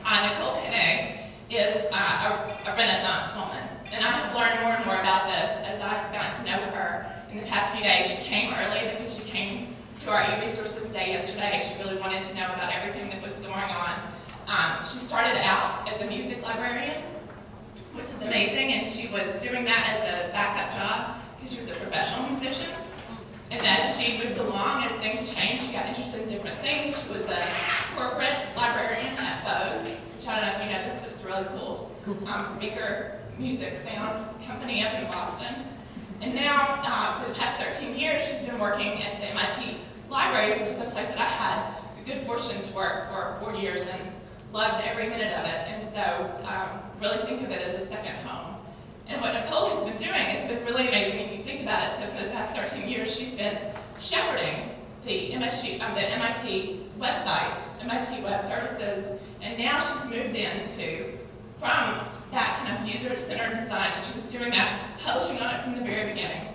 Nicole Hennig is a Renaissance woman, and I have learned more and more about this as I've gotten to know her in the past few days. She came early because she came to our e-resources day yesterday. She really wanted to know about everything that was going on. She started out as a music librarian, which is amazing, and she was doing that as a backup job because she was a professional musician. And as she moved along, as things changed, she got interested in different things. She was a corporate librarian at Bose, which I don't know if you know this, but it's really cool. Speaker music sound company up in Boston. And now, for the past 13 years, she's been working at the MIT Libraries, which is a place that I had the good fortune to work for 4 years and loved every minute of it. And so, really think of it as a second home. And what Nicole has been doing has been really amazing if you think about it. So for the past 13 years, she's been shepherding the MIT website, MIT Web Services, and now she's moved into, from that kind of user-centered design, and she was doing that, publishing on it from the very beginning.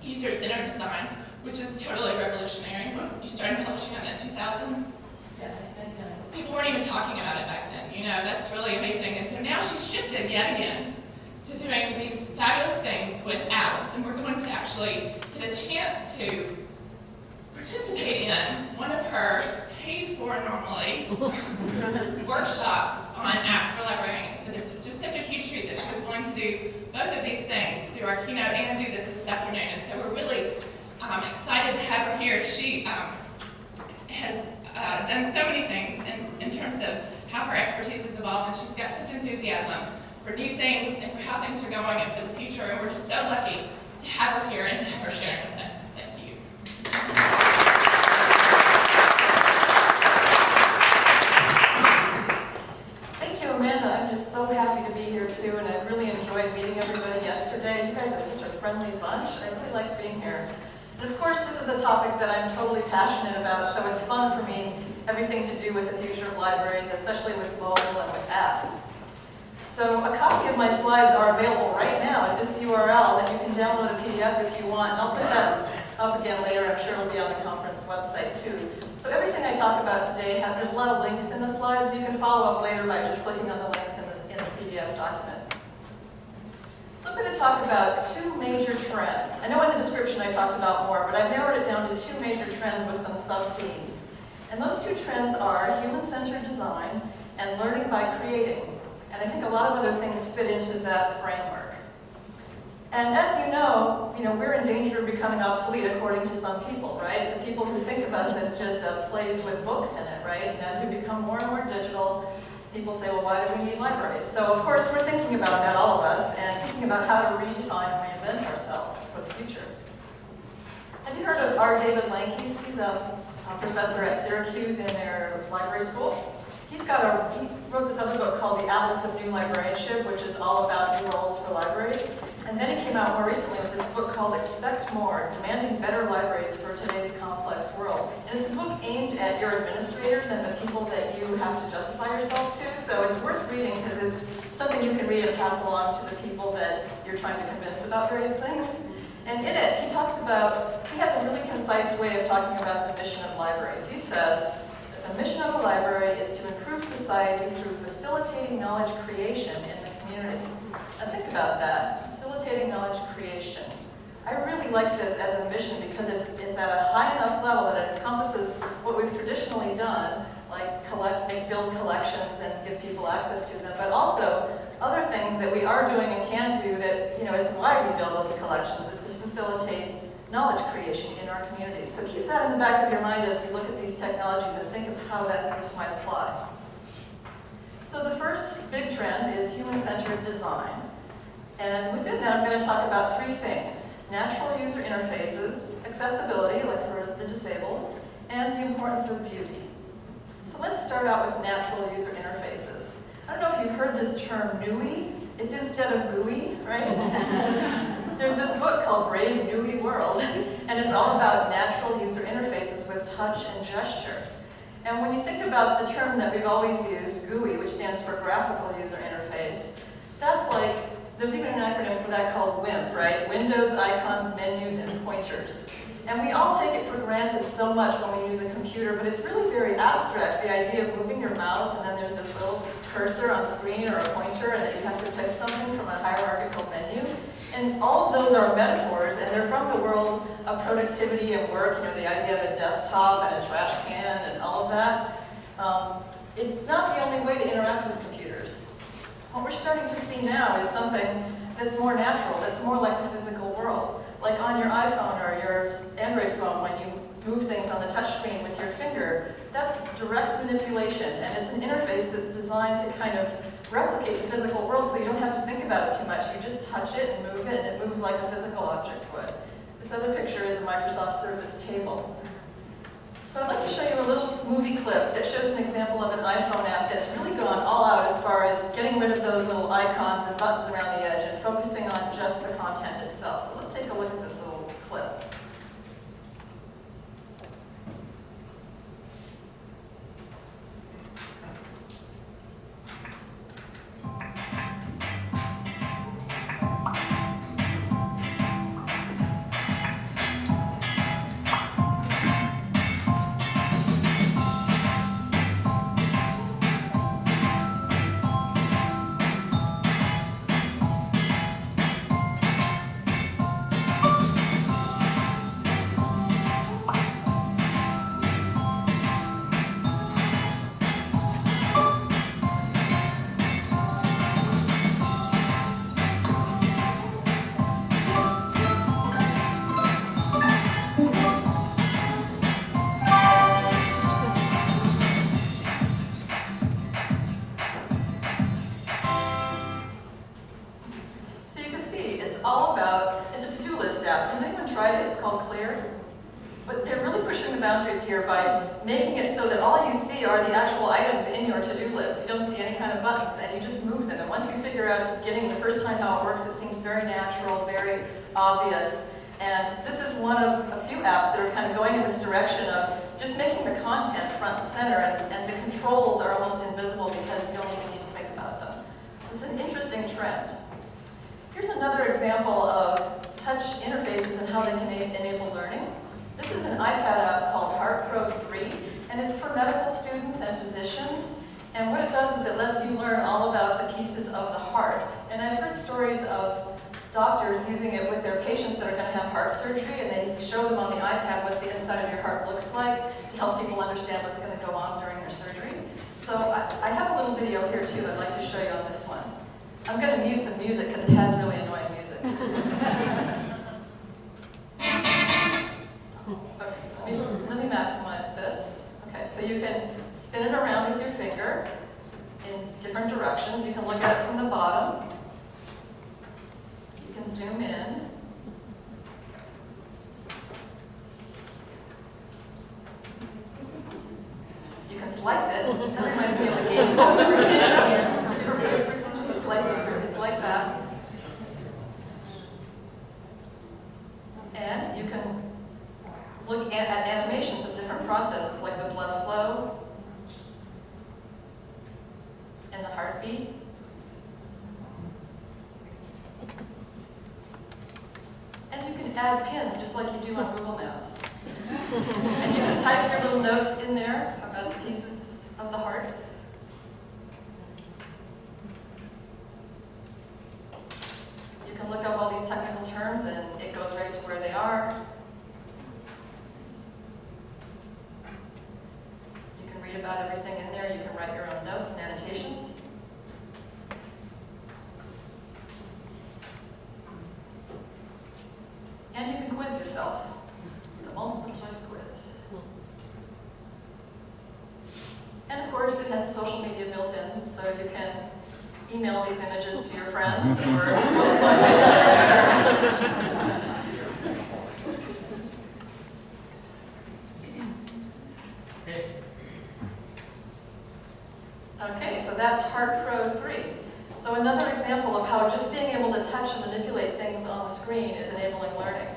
User-centered design, which is totally revolutionary. When you started publishing on that 2000? Yeah. People weren't even talking about it back then, you know, that's really amazing. And so now she's shifted yet again to doing these fabulous things with apps, and we're going to actually get a chance to participate in one of her paid-for normally workshops on apps for librarians. And it's just such a huge treat that she was willing to do both of these things, do our keynote and do this afternoon. And so we're really excited to have her here. She has done so many things in terms of how her expertise has evolved, and she's got such enthusiasm for new things and for how things are going and for the future. And we're just so lucky to have her here and to have her sharing with us. Thank you. Thank you, Amanda. I'm just so happy to be here too, and I really enjoyed meeting everybody yesterday. You guys are such a friendly bunch. I really like being here. And of course, this is a topic that I'm totally passionate about, so it's fun for me, everything to do with the future of libraries, especially with mobile and with apps. So a copy of my slides are available right now at this URL, and you can download a PDF if you want. And I'll put that up again later. I'm sure it'll be on the conference website too. So everything I talk about today, there's a lot of links in the slides. You can follow up later by just clicking on the links in the PDF document. So I'm going to talk about two major trends. I know in the description I talked about more, but I've narrowed it down to two major trends with some sub-themes. And those two trends are human-centered design and learning by creating. And I think a lot of other things fit into that framework. And as you know, we're in danger of becoming obsolete according to some people, right? The people who think of us as just a place with books in it, right? And as we become more and more digital, people say, well, why do we need libraries? So of course, we're thinking about that, all of us, and thinking about how to redefine and reinvent ourselves for the future. Have you heard of R. David Lankes? He's a professor at Syracuse in their library school. He wrote this other book called The Atlas of New Librarianship, which is all about new roles for libraries. And then he came out more recently with this book called Expect More, Demanding Better Libraries for Today's Complex World. And it's a book aimed at your administrators and the people that you have to justify yourself to. So it's worth reading because it's something you can read and pass along to the people that you're trying to convince about various things. And in it, he has a really concise way of talking about the mission of libraries. He says, the mission of a library is to improve society through facilitating knowledge creation in the community. Now think about that, facilitating knowledge creation. I really like this as a mission because it's at a high enough level that it encompasses what we've traditionally done, like build collections and give people access to them, but also other things that we are doing and can do that, it's why we build those collections, is to facilitate knowledge creation in our communities. So keep that in the back of your mind as we look at these technologies and think of how this might apply. So the first big trend is human-centered design. And within that, I'm going to talk about three things: natural user interfaces, accessibility, like for the disabled, and the importance of beauty. So let's start out with natural user interfaces. I don't know if you've heard this term NUI. It's instead of GUI, right? There's this book called Brave New World, and it's all about natural user interfaces with touch and gesture. And when you think about the term that we've always used, GUI, which stands for Graphical User Interface, that's like, there's even an acronym for that called WIMP, right? Windows, icons, menus, and pointers. And we all take it for granted so much when we use a computer, but it's really very abstract, the idea of moving your mouse, and then there's this little cursor on the screen or a pointer and that you have to pick something from a hierarchical menu. And all of those are metaphors, and they're from the world of productivity and work, you know, the idea of a desktop and a trash can and all of that. It's not the only way to interact with computers. What we're starting to see now is something that's more natural, that's more like the physical world. Like on your iPhone or your Android phone, when you move things on the touch screen with your finger, that's direct manipulation, and it's an interface that's designed to kind of replicate the physical world so you don't have to think about it too much. You just touch it and move it, and it moves like a physical object would. This other picture is a Microsoft Surface table. So I'd like to show you a little movie clip that shows an example of an iPhone app that's really gone all out as far as getting rid of those little icons and buttons around the edge and focusing on just the content itself. So let's take a look at this little clip. Boundaries here by making it so that all you see are the actual items in your to-do list. You don't see any kind of buttons, and you just move them. And once you figure out getting the first time how it works, it seems very natural, very obvious. And this is one of a few apps that are kind of going in this direction of just making the content front and center, and the controls are almost invisible because you don't even need to think about them. So it's an interesting trend. Here's another example of touch interfaces and how they can enable learning. This is an iPad app called Heart Pro 3, and it's for medical students and physicians. And what it does is it lets you learn all about the pieces of the heart. And I've heard stories of doctors using it with their patients that are going to have heart surgery, and they show them on the iPad what the inside of your heart looks like to help people understand what's going to go on during their surgery. So I have a little video here too I'd like to show you on this one. I'm going to mute the music because it has really annoying music. Okay, let me maximize this. Okay, so you can spin it around with your finger in different directions. You can look at it from the bottom. You can zoom in. You can slice it. That reminds me of a game. Slice it through. It's like that. And you can look at animations of different processes like the blood flow and the heartbeat. And you can add pins just like you do on Google Maps. And you can type your little notes in there about the pieces of the heart. You can look up all these technical terms and it goes right to where they are. You can read about everything in there. You can write your own notes and annotations. And you can quiz yourself with a multiple choice quiz. And of course, it has social media built in, so you can email these images to your friends or Okay, so that's Heart Pro 3. So another example of how just being able to touch and manipulate things on the screen is enabling learning.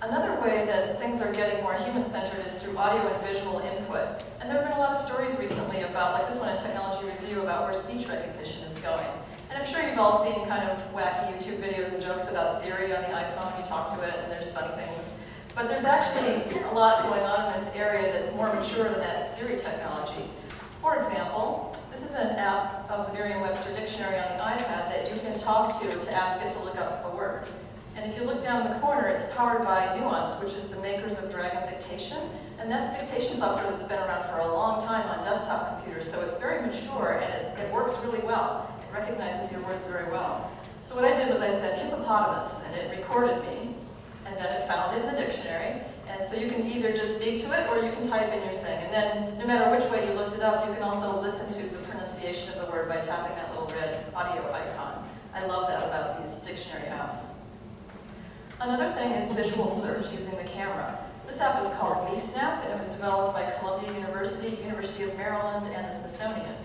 Another way that things are getting more human-centered is through audio and visual input. And there have been a lot of stories recently about, like this one in Technology Review, about where speech recognition is going. And I'm sure you've all seen kind of wacky YouTube videos and jokes about Siri on the iPhone. You talk to it and there's funny things. But there's actually a lot going on in this area that's more mature than that Siri technology. For example, this is an app dictionary on the iPad that you can talk to ask it to look up a word. And if you look down the corner, it's powered by Nuance, which is the makers of Dragon Dictation. And that's dictation software that's been around for a long time on desktop computers, so it's very mature and it works really well. It recognizes your words very well. So what I did was I said hippopotamus, and it recorded me, and then it found it in the dictionary. And so you can either just speak to it or you can type in your thing. And then no matter which way you looked it up, you can also listen to the pronunciation of the word by tapping that little red audio icon. I love that about these dictionary apps. Another thing is visual search using the camera. This app is called LeafSnap, and it was developed by Columbia University, University of Maryland, and the Smithsonian.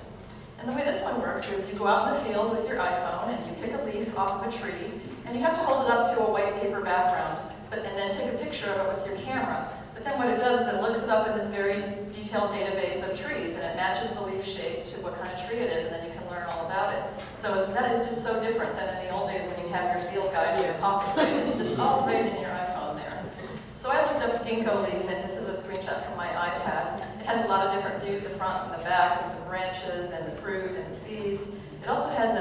And the way this one works is you go out in the field with your iPhone and you pick a leaf off of a tree, and you have to hold it up to a white paper background, and then take a picture of it with your camera. But then what it does is it looks it up in this very detailed database of trees, and it matches the leaf shape to what kind of tree it is, and then you can learn all about it. So that is just so different than in the old days when you have your field guide in your pocket, right? It's just all right in your iPhone there. So I looked up ginkgo leaf, and this is a screenshot from my iPad. It has a lot of different views, the front and the back, and some branches, and the fruit, and the seeds. It also has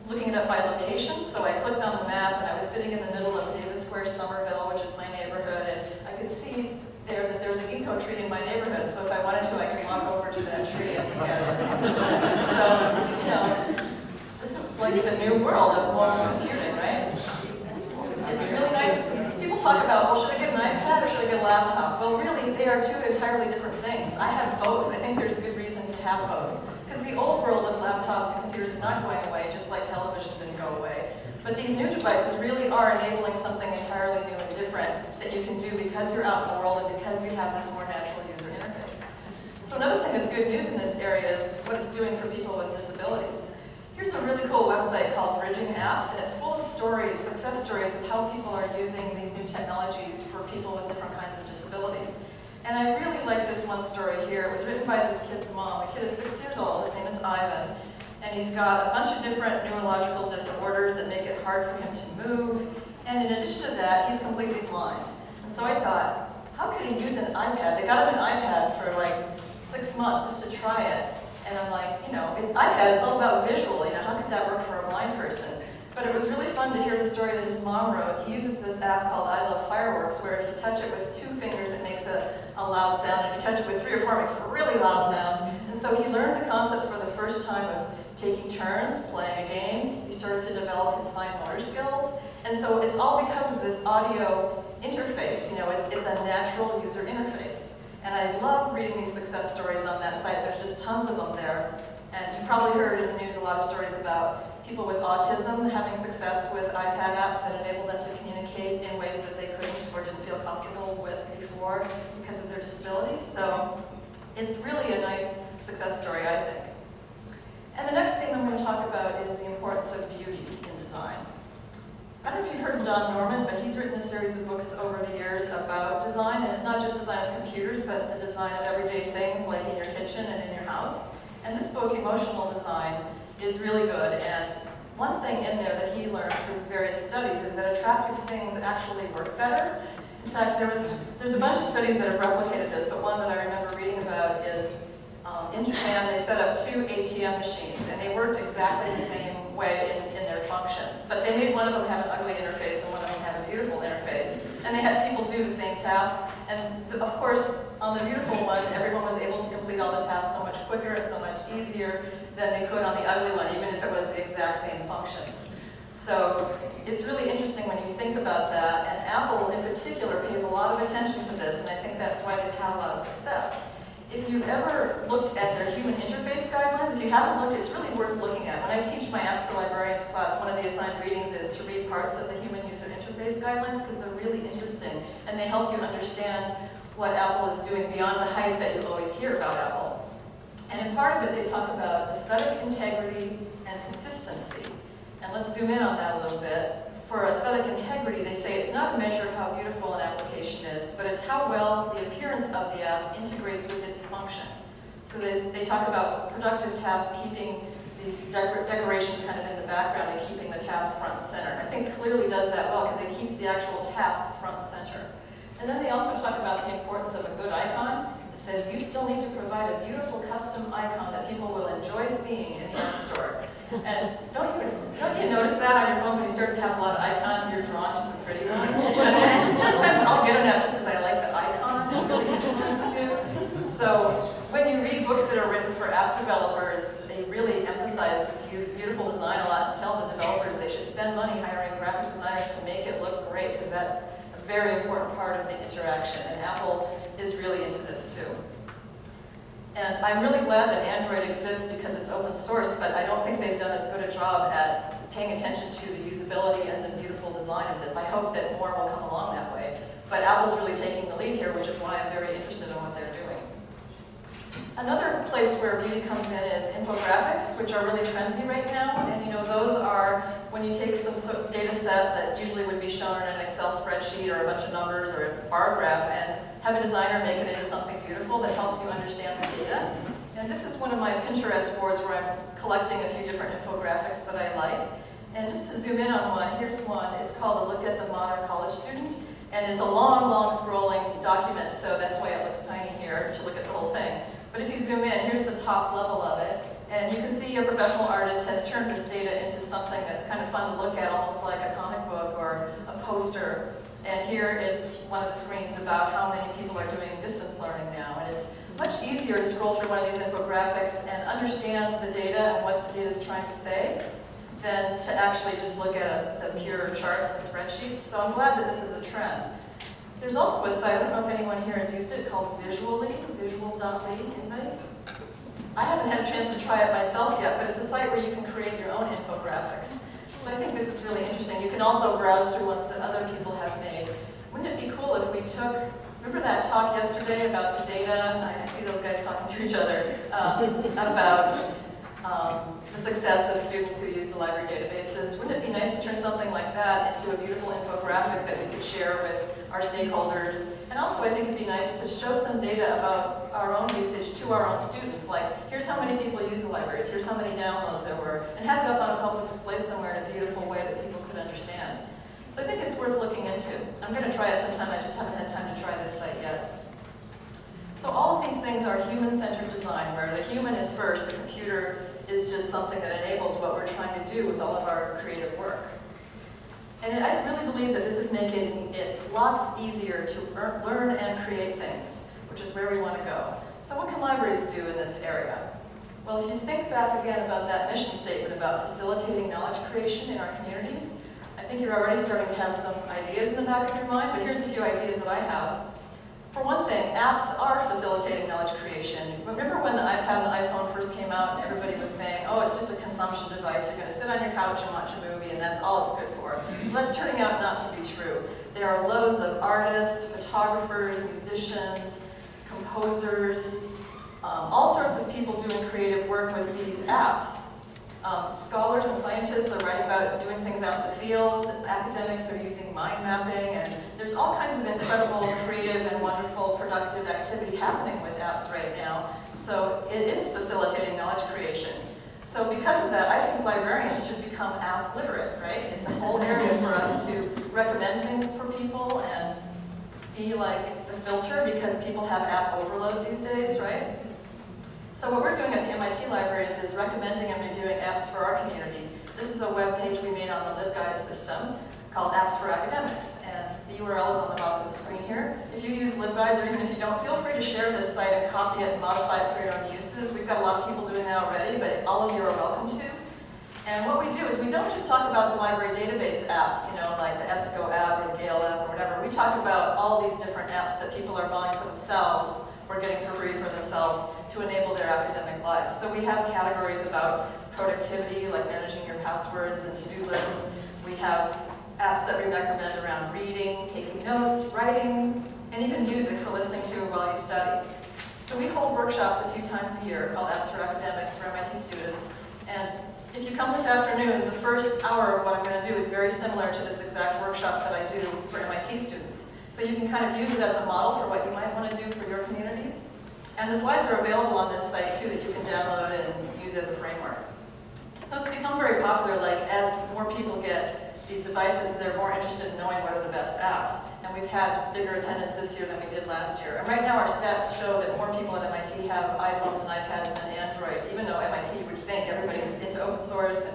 looking it up by location, so I clicked on the map, and I was sitting in the middle of Davis Square, Somerville, which is my neighborhood, and I could see there that there's a ginkgo tree in my neighborhood, so if I wanted to, I could walk over to that tree and look at it. So, you know, this is like the new world of mobile computing, right? It's really nice. People talk about, well, should I get an iPad or should I get a laptop? Well, really, they are two entirely different things. I have both. I think there's good reason to have both. Because the old world of laptops and computers is not going away, just like television didn't go away. But these new devices really are enabling something entirely new and different that you can do because you're out in the world and because you have this more natural user interface. So another thing that's good news in this area is what it's doing for people with disabilities. Here's a really cool website called Bridging Apps, and it's full of stories, success stories of how people are using these new technologies for people with different kinds of disabilities. And I really like this one story here. It was written by this kid's mom. The kid is 6 years old. His name is Ivan. And he's got a bunch of different neurological disorders that make it hard for him to move. And in addition to that, he's completely blind. And so I thought, how could he use an iPad? They got him an iPad for like 6 months just to try it. And I'm like, you know, it's iPad, it's all about visual. You know, how could that work for a blind person? But it was really fun to hear the story that his mom wrote. He uses this app called I Love Fireworks, where if you touch it with 2 fingers, it makes a loud sound. If you touch it with 3 or 4, it makes a really loud sound. And so he learned the concept for the first time of taking turns, playing a game. He started to develop his fine motor skills. And so it's all because of this audio interface. You know, it's a natural user interface. And I love reading these success stories on that site. There's just tons of them there. And you probably heard in the news a lot of stories about people with autism having success with iPad apps that enable them to communicate in ways that they couldn't or didn't feel comfortable with before because of their disability. So it's really a nice success story, I think. And the next thing I'm going to talk about is the importance of beauty in design. I don't know if you've heard of Don Norman, but he's written a series of books over the years about design, and it's not just design of computers, but the design of everyday things like in your kitchen and in your house. And this book, Emotional Design, is really good, and one thing in there that he learned through various studies is that attractive things actually work better. In fact, there's a bunch of studies that have replicated this, but one that I remember reading about is in Japan, they set up 2 ATM machines, and they worked exactly the same way in their functions. But they made one of them have an ugly interface and one of them have a beautiful interface. And they had people do the same tasks. And of course, on the beautiful one, everyone was able to complete all the tasks so much quicker and so much easier than they could on the ugly one, even if it was the exact same functions. So it's really interesting when you think about that. And Apple, in particular, pays a lot of attention to this, and I think that's why they've had a lot of success. If you've ever looked at their human interface guidelines, if you haven't looked, it's really worth looking at. When I teach my Apps for Librarians class, one of the assigned readings is to read parts of the human user interface guidelines because they're really interesting and they help you understand what Apple is doing beyond the hype that you always hear about Apple. And in part of it, they talk about aesthetic integrity and consistency. And let's zoom in on that a little bit. For aesthetic integrity, they say it's not a measure of how beautiful an application is, but it's how well the appearance of the app integrates with its function. So they talk about productive tasks, keeping these decorations kind of in the background and keeping the task front and center. I think clearly does that well because it keeps the actual tasks front and center. And then they also talk about the importance of a good icon. It says you still need to provide a beautiful custom icon that people will enjoy seeing in the App Store. And don't you notice that on your phone when you start to have a lot of icons, you're drawn to the pretty ones? Sometimes I'll get an app just because I like the icon. It really influences you. So when you read books that are written for app developers, they really emphasize beautiful design a lot and tell the developers they should spend money hiring graphic designers to make it look great, because that's a very important part of the interaction. And Apple is really into this too. And I'm really glad that Android exists because it's open source, but I don't think they've done as good a job at paying attention to the usability and the beautiful design of this. I hope that more will come along that way. But Apple's really taking the lead here, which is why I'm very interested in what they're doing. Another place where beauty comes in is infographics, which are really trendy right now. And those are when you take some sort of data set that usually would be shown in an Excel spreadsheet or a bunch of numbers or a bar graph, and have a designer make it into something beautiful that helps you understand the data. And this is one of my Pinterest boards where I'm collecting a few different infographics that I like. And just to zoom in on one, here's one. It's called A Look at the Modern College Student. And it's a long, long scrolling document, so that's why it looks tiny here to look at the whole thing. But if you zoom in, here's the top level of it. And you can see a professional artist has turned this data into something that's kind of fun to look at, almost like a comic book or a poster. And here is one of the screens about how many people are doing distance learning now. And it's much easier to scroll through one of these infographics and understand the data and what the data is trying to say than to actually just look at the pure charts and spreadsheets. So I'm glad that this is a trend. There's also a site, I don't know if anyone here has used it, called Visually, visual.ly. Anybody? I haven't had a chance to try it myself yet, but it's a site where you can create your own infographics. So I think this is really interesting. You can also browse through ones that other people have made. Wouldn't it be cool if we took, remember that talk yesterday about the data? I see those guys talking to each other, about the success of students who use the library databases. Wouldn't it be nice to turn something like that into a beautiful infographic that we could share with our stakeholders? And also I think it'd be nice to show some data about our own usage to our own students. Like, here's how many people use the libraries, here's how many downloads there were, and have it up on a public display somewhere in a beautiful way that people could understand. So I think it's worth looking into. I'm going to try it sometime, I just haven't had time to try this site yet. So all of these things are human-centered design, where the human is first, the computer is just something that enables what we're trying to do with all of our creative work. And I really believe that this is making it lots easier to learn and create things, which is where we want to go. So what can libraries do in this area? Well, if you think back again about that mission statement about facilitating knowledge creation in our communities, I think you're already starting to have some ideas in the back of your mind, but here's a few ideas that I have. For one thing, apps are facilitating knowledge creation. Remember when the iPad and the iPhone first came out and everybody was saying, oh, it's just a consumption device, you're going to sit on your couch and watch a movie and that's all it's good for. Well, that's turning out not to be true. There are loads of artists, photographers, musicians, composers, all sorts of people doing creative work with these apps. Scholars and scientists are writing about doing things out in the field. Academics are using mind mapping, and there's all kinds of incredible, creative, and wonderful, productive activity happening with apps right now. So it is facilitating knowledge creation. So because of that, I think librarians should become app literate, right? It's a whole area for us to recommend things for people and be like the filter, because people have app overload these days, right? So what we're doing at the MIT Libraries is recommending and reviewing apps for our community. This is a web page we made on the LibGuide system called Apps for Academics, and the URL is on the bottom of the screen here. If you use LibGuides, or even if you don't, feel free to share this site and copy it and modify it for your own uses. We've got a lot of people doing that already, but all of you are welcome to. And what we do is we don't just talk about the library database apps, like the EBSCO app or the Gale app or whatever. We talk about all these different apps that people are buying for themselves or getting for free for themselves to enable their academic lives. So we have categories about productivity, like managing your passwords and to-do lists. We have apps that we recommend around reading, taking notes, writing, and even music for listening to while you study. So we hold workshops a few times a year called Apps for Academics for MIT students. And if you come this afternoon, the first hour of what I'm going to do is very similar to this exact workshop that I do for MIT students. So you can kind of use it as a model for what you might want to do for your communities. And the slides are available on this site too that you can download and use as a framework. So it's become very popular, like as more people get these devices, they're more interested in knowing what are the best apps. And we've had bigger attendance this year than we did last year. And right now our stats show that more people at MIT have iPhones and iPads than Android, even though MIT would think everybody's into open source and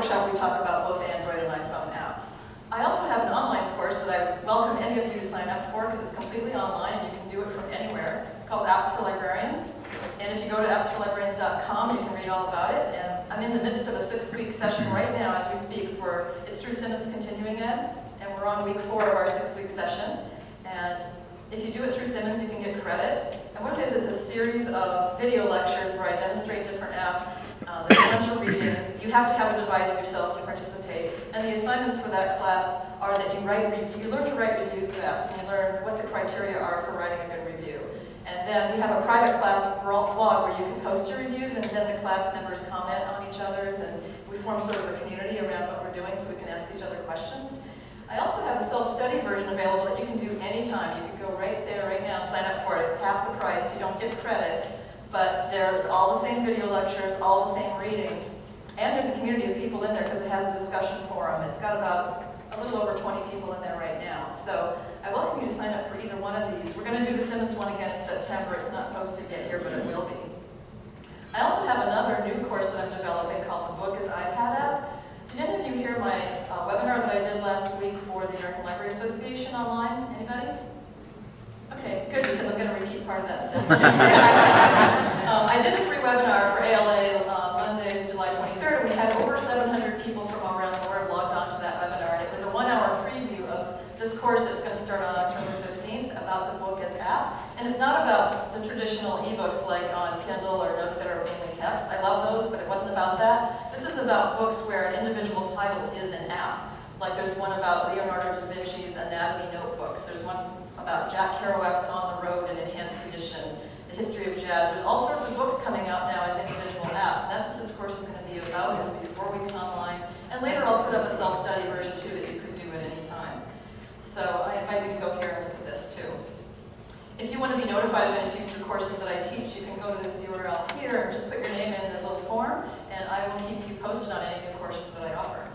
workshop, we talk about both Android and iPhone apps. I also have an online course that I welcome any of you to sign up for because it's completely online and you can do it from anywhere. It's called Apps for Librarians. And if you go to appsforlibrarians.com, you can read all about it. And I'm in the midst of a 6-week session right now as we speak. It's through Simmons Continuing Ed, and we're on week 4 of our 6-week session. And if you do it through Simmons, you can get credit. And what it is, it's a series of video lectures where I demonstrate different apps. There's a bunch of readings. You have to have a device yourself to participate. And the assignments for that class are that you learn to write reviews of apps, and you learn what the criteria are for writing a good review. And then we have a private class blog where you can post your reviews, and then the class members comment on each other's, and we form sort of a community around what we're doing so we can ask each other questions. I also have a self-study version available that you can do anytime. You can go right there, right now, and sign up for it. It's half the price. You don't get credit, but there's all the same video lectures, all the same readings, and there's a community of people in there because it has a discussion forum. It's got about a little over 20 people in there right now. So I welcome you to sign up for either one of these. We're going to do the Simmons one again in September. It's not posted yet here, but it will be. I also have another new course that I'm developing called The Book is iPad App. Did any of you hear my webinar that I did last week for the American Library Association online? Anybody? Okay, good, because I'm going to repeat part of that. I did a free webinar for ALA Monday, July 23rd, and we had over 700 people from all around the world logged on to that webinar. And it was a 1-hour preview of this course that's going to start on October 15th about the book as app. And it's not about the traditional ebooks like on Kindle or Nook that are mainly text. I love those, but it wasn't about that. This is about books where an individual title is an app. Like there's one about Leonardo da Vinci's Anatomy Notebooks. There's one about Jack Kerouac's On the Road, an enhanced edition, the history of jazz. There's all sorts of books coming out now as individual apps, and that's what this course is going to be about. It'll be 4 weeks online, and later I'll put up a self-study version too that you could do at any time. So I invite you to go here and look at this too. If you want to be notified of any future courses that I teach, you can go to this URL here and just put your name in the little form, and I will keep you posted on any new courses that I offer.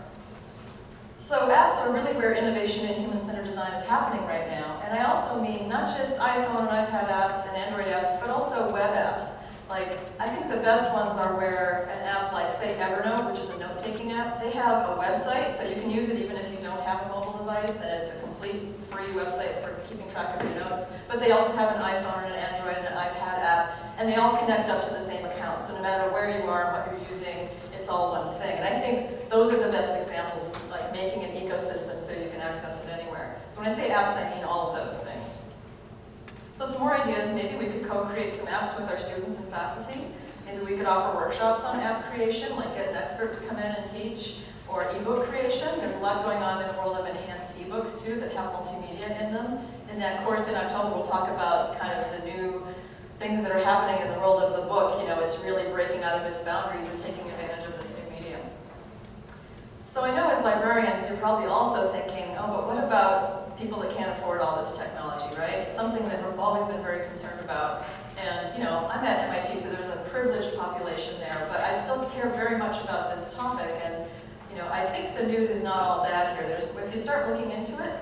So apps are really where innovation in human-centered design is happening right now. And I also mean not just iPhone and iPad apps and Android apps, but also web apps. Like, I think the best ones are where an app like, say, Evernote, which is a note-taking app, they have a website, so you can use it even if you don't have a mobile device, and it's a complete free website for keeping track of your notes. But they also have an iPhone and an Android and an iPad app, and they all connect up to the same account. So no matter where you are and what you're using, it's all one thing. And I think those are the best examples, like making an ecosystem so you can access it anywhere. So when I say apps, I mean all of those things. So some more ideas, maybe we could co-create some apps with our students and faculty. Maybe we could offer workshops on app creation, like get an expert to come in and teach, or ebook creation. There's a lot going on in the world of enhanced ebooks too that have multimedia in them. In that course in October, we'll talk about kind of the new things that are happening in the world of the book. You know, it's really breaking out of its boundaries and taking advantage of this new medium. So I know as librarians, you're probably also thinking, oh, but what about people that can't afford all this technology, right? It's something that we've always been very concerned about. And, you know, I'm at MIT, so there's a privileged population there, but I still care very much about this topic. And, you know, I think the news is not all bad here. If you start looking into it,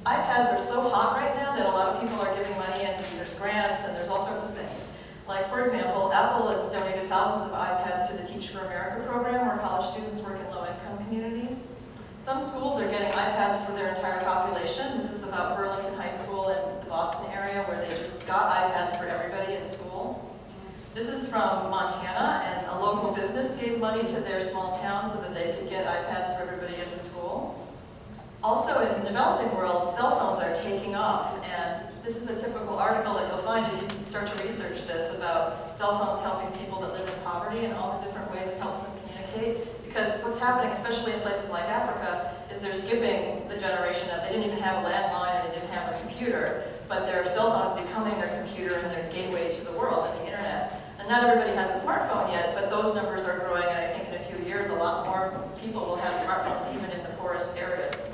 iPads are so hot right now that a lot of people are giving money, and there's grants, and there's all sorts of things. Like, for example, Apple has donated thousands of iPads to the Teach for America program, where college students work in low-income communities. Some schools are getting iPads for their entire population. This is about Burlington High School in the Boston area, where they just got iPads for everybody in school. This is from Montana, and a local business gave money to their small town so that they could get iPads for everybody in the school. Also, in the developing world, cell phones are taking off, and this is a typical article that you'll find if you start to research this about cell phones helping people that live in poverty and all the different ways it helps them communicate. Because what's happening, especially in places like Africa, is they're skipping the generation of, they didn't even have a landline and they didn't have a computer, but their cell phone is becoming their computer and their gateway to the world and the internet. And not everybody has a smartphone yet, but those numbers are growing, and I think in a few years a lot more people will have smartphones even in the poorest areas.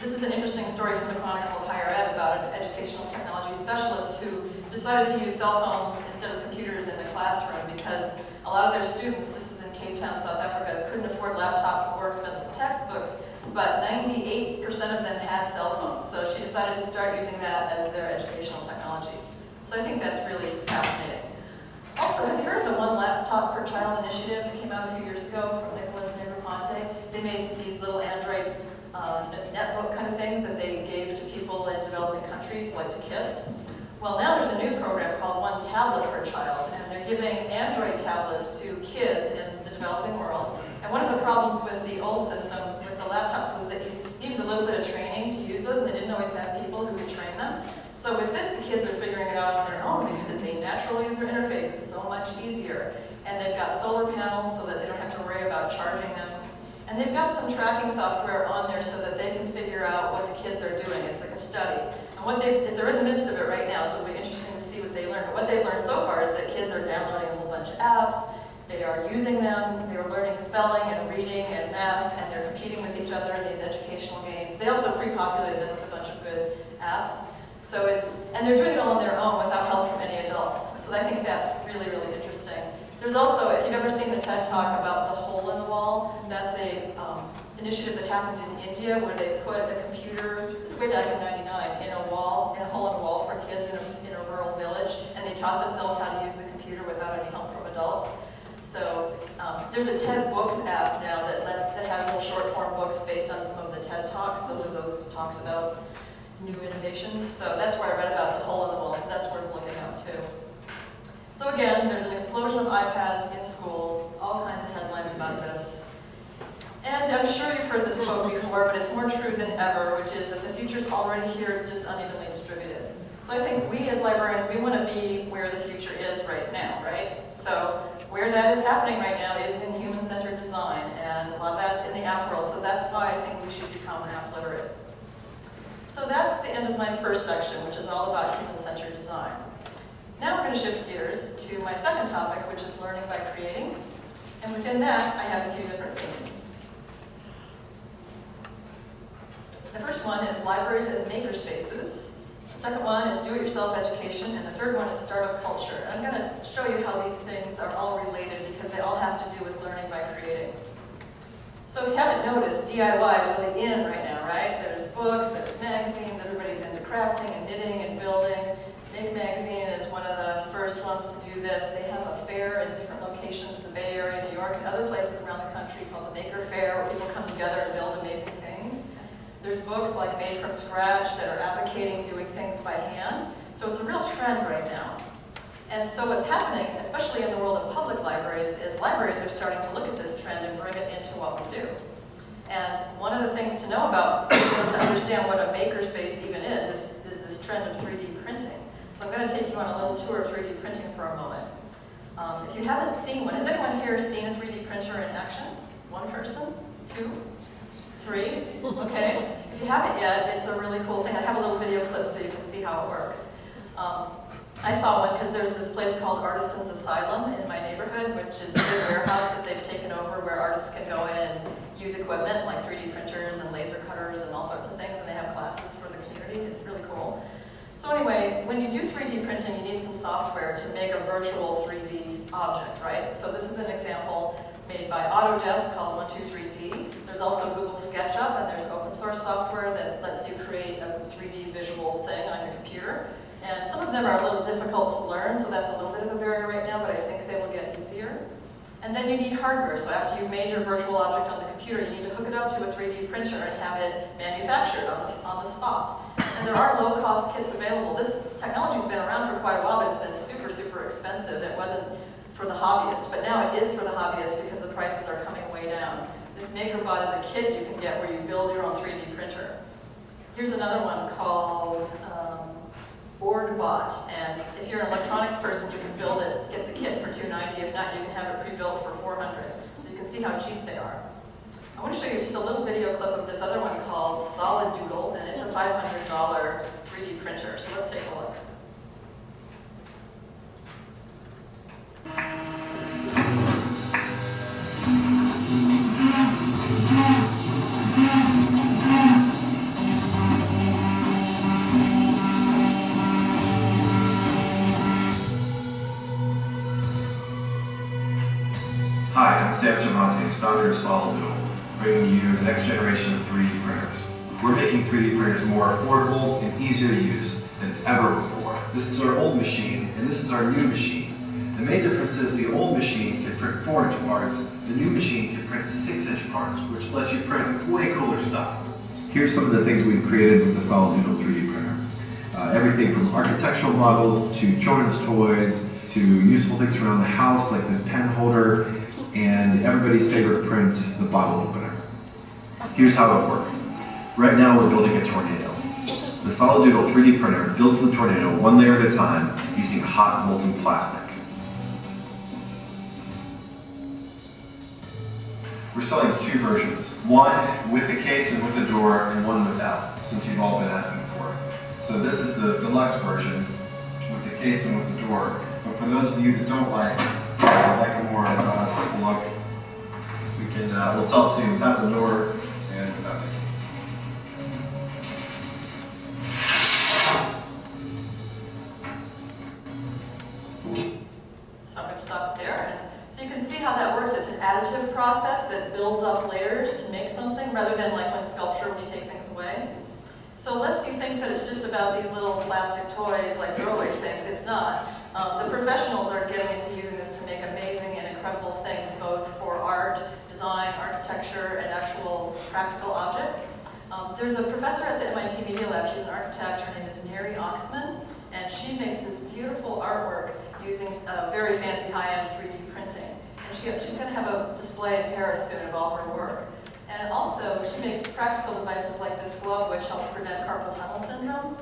This is an interesting story from the Chronicle of Higher Ed about an educational technology specialist who decided to use cell phones instead of computers in the classroom because a lot of their students, this is in Cape Town, South Africa, couldn't afford laptops or expensive textbooks, but 98% of them had cell phones. So she decided to start using that as their educational technology. So I think that's really fascinating. Also, have you heard of the One Laptop Per Child initiative that came out a few years ago from Nicole Hennig? they made these little Android netbook kind of things that they gave to people in developing countries, like to kids. Well, now there's a new program called One Tablet per Child, and they're giving Android tablets to kids in the developing world. And one of the problems with the old system, with the laptops, was that you needed a little bit of training to use those, and they didn't always have people who could train them. So with this, the kids are figuring it out on their own because it's a natural user interface. It's so much easier. And they've got solar panels so that they don't have to worry about charging them. And they've got some tracking software on there so that they can figure out what the kids are doing. It's like a study. And they're in the midst of it right now, so it'll be interesting to see what they learn. But what they've learned so far is that kids are downloading a whole bunch of apps, they are using them, they're learning spelling and reading and math, and they're competing with each other in these educational games. They also pre-populated them with a bunch of good apps. So and they're doing it all on their own without help from any adults. So I think that's really, really interesting. There's also, if you've ever seen the TED Talk about the hole in the wall, that's a initiative that happened in India where they put a computer, it's way back in '99, in a hole in a wall for kids in a rural village, and they taught themselves how to use the computer without any help from adults. So there's a TED Books app now that has little short form books based on some of the TED Talks. Those are those talks about new innovations. So that's where I read about the hole in the wall, so that's worth looking out too. So again, there's an explosion of iPads in schools, all kinds of headlines about this. And I'm sure you've heard this quote before, but it's more true than ever, which is that the future's already here, it's just unevenly distributed. So I think we as librarians, we want to be where the future is right now, right? So where that is happening right now is in human-centered design, and a lot of that's in the app world, so that's why I think we should become app literate. So that's the end of my first section, which is all about human-centered design. Now we're going to shift gears to my second topic, which is learning by creating. And within that, I have a few different themes. The first one is libraries as makerspaces. The second one is do-it-yourself education, and the third one is startup culture. And I'm going to show you how these things are all related because they all have to do with learning by creating. So if you haven't noticed, DIY is really in right now, right? There's books, there's magazines, everybody's into crafting and knitting and building. Make Magazine is one of the first ones to do this. They have a fair in different locations, the Bay Area, New York, and other places around the country called the Maker Fair, where people come together and build amazing things. There's books like Made from Scratch that are advocating doing things by hand. So it's a real trend right now. And so what's happening, especially in the world of public libraries, is libraries are starting to look at this trend and bring it into what we do. And one of the things to know about, to understand what a makerspace even is this trend of 3D printing. So I'm going to take you on a little tour of 3D printing for a moment. If you haven't seen one, has anyone here seen a 3D printer in action? One person? Two? Three? Okay. If you haven't yet, it's a really cool thing. I have a little video clip so you can see how it works. I saw one because there's this place called Artisans Asylum in my neighborhood, which is a big warehouse that they've taken over where artists can go in and use equipment like 3D printers and laser cutters and all sorts of things, and they have classes for the community. It's really cool. So anyway, when you do 3D printing, you need some software to make a virtual 3D object, right? So this is an example made by Autodesk called 123D. There's also Google SketchUp, and there's open source software that lets you create a 3D visual thing on your computer. And some of them are a little difficult to learn, so that's a little bit of a barrier right now, but I think they will get easier. And then you need hardware, so after you've made your virtual object on the computer, you need to hook it up to a 3D printer and have it manufactured on the spot. And there are low-cost kits available. This technology's been around for quite a while, but it's been super, super expensive. It wasn't for the hobbyist, but now it is for the hobbyist because the prices are coming way down. This MakerBot is a kit you can get where you build your own 3D printer. Here's another one called BoardBot, and if you're an electronics person, you can build it, get the kit for $290. If not, you can have it pre-built for $400. So you can see how cheap they are. I want to show you just a little video clip of this other one called Solid Doodle, and it's a $500 3D printer. So let's take a look. Hi, I'm Sam Cervantes, founder of Solid Doodle, bringing you the next generation of 3D printers. We're making 3D printers more affordable and easier to use than ever before. This is our old machine, and this is our new machine. And The main difference is the old machine could print 4-inch parts, the new machine can print 6-inch parts, which lets you print way cooler stuff. Here's some of the things we've created with the Solid Doodle 3D printer. Everything from architectural models to children's toys to useful things around the house like this pen holder and everybody's favorite print, the bottle opener. Here's how it works. Right now we're building a tornado. The Solid Doodle 3D printer builds the tornado one layer at a time using hot molten plastic. We're selling 2 versions. One with a case and with a door, and one without, since you've all been asking for it. So this is the deluxe version with the case and with the door. But for those of you that don't like a more simple look, we'll sell it to you without the door and without the case. So I'm going to stop it there. So you can see how that works. It's an additive process that builds up layers to make something rather than like when sculpture when you take things away. So lest you think that it's just about these little plastic toys like throwaway things, it's not. The professionals are getting into using this to make amazing and incredible things both for art, design, architecture, and actual practical objects. There's a professor at the MIT Media Lab, she's an architect, her name is Neri Oxman, and she makes this beautiful artwork using very fancy high-end 3D printing. And she's going to have a display in Paris soon of all her work. And also, she makes practical devices like this glove, which helps prevent carpal tunnel syndrome.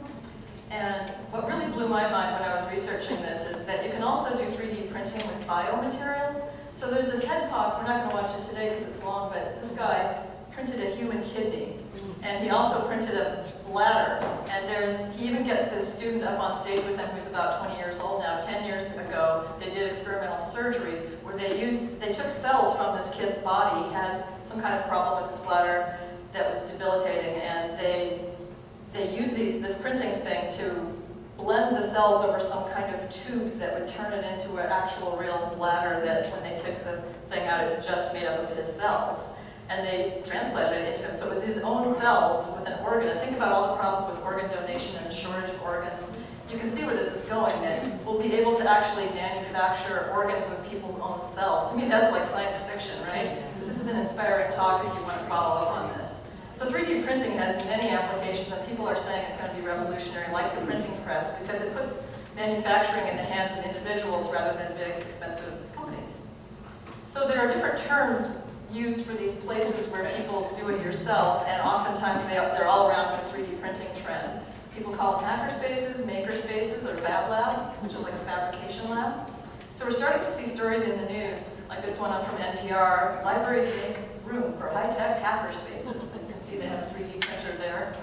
And what really blew my mind when I was researching this is that you can also do 3D printing with biomaterials. So there's a TED Talk, we're not going to watch it today because it's long, but this guy printed a human kidney. And he also printed a bladder. And he even gets this student up on stage with him who's about 20 years old now. 10 years ago, they did experimental surgery where they took cells from this kid's body. He had some kind of problem with his bladder that was debilitating, and they used this printing thing to blend the cells over some kind of tubes that would turn it into an actual real bladder that when they took the thing out, it's just made up of his cells. And they transplanted it into him. So it was his own cells with an organ. And think about all the problems with organ donation and the shortage of organs. You can see where this is going, that we'll be able to actually manufacture organs with people's own cells. To me, that's like science fiction, right? This is an inspiring talk if you want to follow up on this. So 3D printing has many applications, and people are saying it's going to be revolutionary, like the printing press, because it puts manufacturing in the hands of individuals rather than big, expensive companies. So there are different terms used for these places where people do it yourself, and oftentimes they're all around this 3D printing trend. People call them hacker spaces, maker spaces, or fab labs, which is like a fabrication lab. So we're starting to see stories in the news, like this one from NPR, libraries make room for high-tech hacker spaces. And you can see they have a 3D printer there.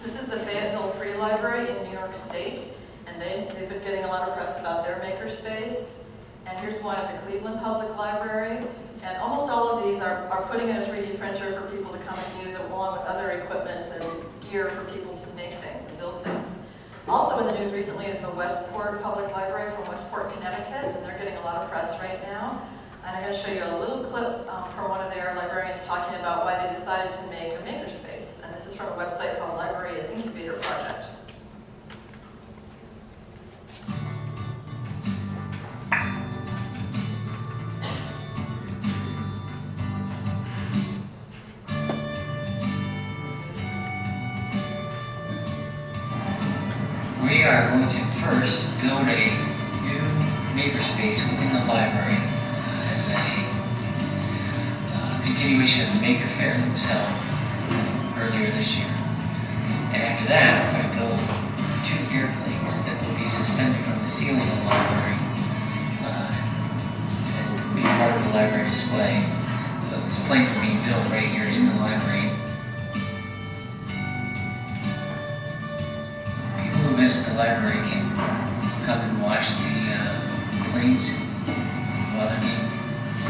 This is the Fayetteville Free Library in New York State, and they've been getting a lot of press about their maker space. And here's one at the Cleveland Public Library. And almost all of these are putting in a 3D printer for people to come and use it along with other equipment and gear for people to make things and build things. Also in the news recently is the Westport Public Library from Westport, Connecticut, and they're getting a lot of press right now. And I'm going to show you a little clip from one of their librarians talking about why they decided to make a makerspace. And this is from a website called Librarians Incubator Project. We are going to first build a new makerspace within the library as a continuation of the Maker Fair that was held earlier this year. And after that, we're going to build 2 airplanes that will be suspended from the ceiling of the library and be part of the library display. Those planes are being built right here in the library. Visit the library can come and watch the planes while they're being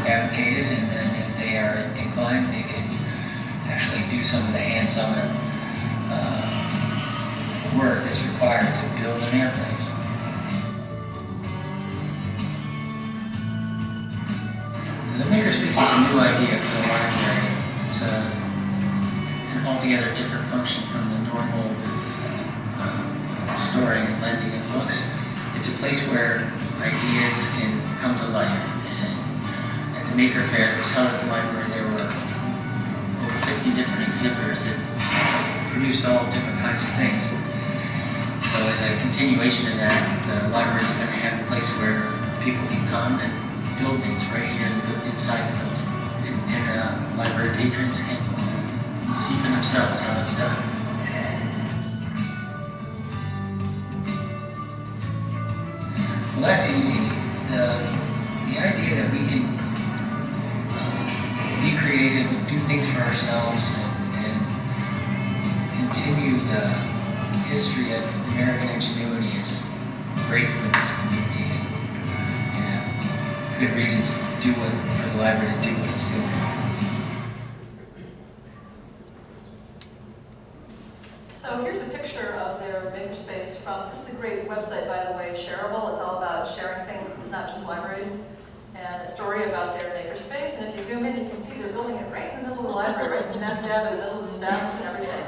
fabricated, and then if they are inclined, they can actually do some of the hands-on work that's required to build an airplane. The makerspace is a new idea for the library. It's an altogether different function from the normal storing and lending of books. It it's a place where ideas can come to life. And at the Maker Fair that was held at the library, there were over 50 different exhibitors that produced all different kinds of things. So as a continuation of that, the library is going to have a place where people can come and build things right here inside the building. And library patrons can see for themselves how it's done. Well, that's easy. The idea that we can be creative and do things for ourselves and continue the history of American ingenuity is great for this community and a good reason to do it, for the library to do what it's doing. So here's a picture of their makerspace from, this is a great website, by the way, Shareable. It's all about sharing things, not just libraries. And a story about their makerspace. And if you zoom in, you can see they're building it right in the middle of the library, right smack dab in the middle of the steps and everything.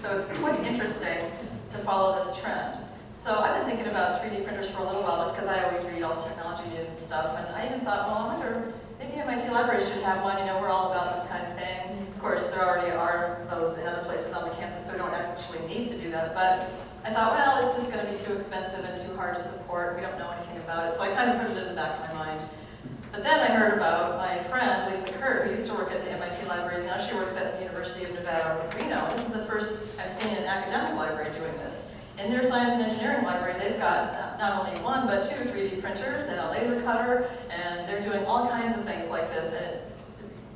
So it's quite interesting to follow this trend. So I've been thinking about 3D printers for a little while, just because I always read all the technology news and stuff. And I even thought, well, I wonder, maybe MIT libraries should have one. You know, we're all about this kind of thing. Of course, there already are those in other places on the campus, so we don't actually need to do that. But I thought, well, it's just going to be too expensive and too hard to support. We don't know anything about it. So I kind of put it in the back of my mind. But then I heard about my friend, Lisa Kurt, who used to work at the MIT libraries. Now she works at the University of Nevada, Reno. This is the first I've seen an academic library doing this. In their science and engineering library, they've got not only one, but 2 3D printers and a laser cutter, and they're doing all kinds of things like this. And it's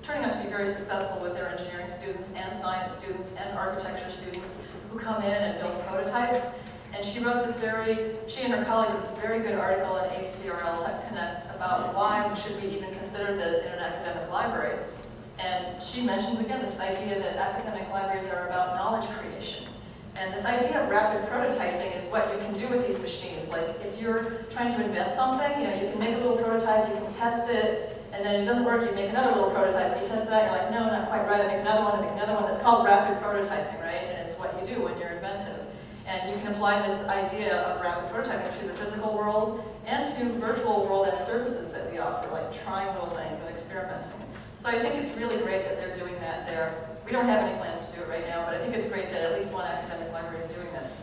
turning out to be very successful with their engineering students and science students and architecture students who come in and build prototypes. And she wrote she and her colleague wrote this very good article in ACRL Tech Connect about why should we even consider this in an academic library. And she mentions again this idea that academic libraries are about knowledge creation. And this idea of rapid prototyping is what you can do with these machines. Like if you're trying to invent something, you know, you can make a little prototype, you can test it, and then it doesn't work, you make another little prototype, and you test that, and you're like, no, not quite right, I make another one, I make another one. It's called rapid prototyping, right? And it's what you do when you're inventive. And you can apply this idea of rapid prototyping to the physical world and to virtual world and services that we offer, like trying little things and experimenting. So I think it's really great that they're doing that there. We don't have any plans to do it right now, but I think it's great that at least one academic library is doing this.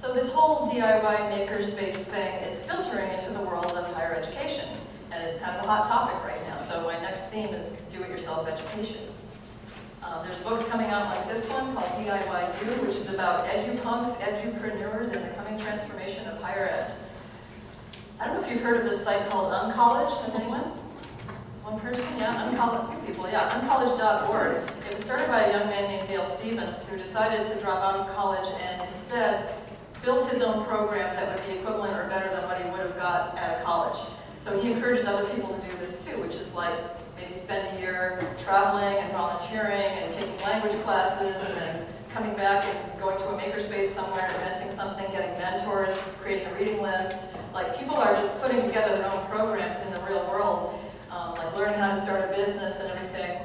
So this whole DIY makerspace thing is filtering into the world of higher education. And it's kind of a hot topic right now. So my next theme is do-it-yourself education. There's books coming out like this one called DIYU, which is about edupunks, edupreneurs, and the coming transformation of higher ed. I don't know if you've heard of this site called Uncollege. Has anyone? One person? Yeah, Uncollege. A few people, yeah. Uncollege.org. It was started by a young man named Dale Stevens who decided to drop out of college and instead build his own program that would be equivalent or better than what he would have got at a college. So he encourages other people to do this too, which is like maybe spend a year traveling and volunteering and taking language classes and then coming back and going to a makerspace somewhere, inventing something, getting mentors, creating a reading list. Like people are just putting together their own programs in the real world, like learning how to start a business and everything,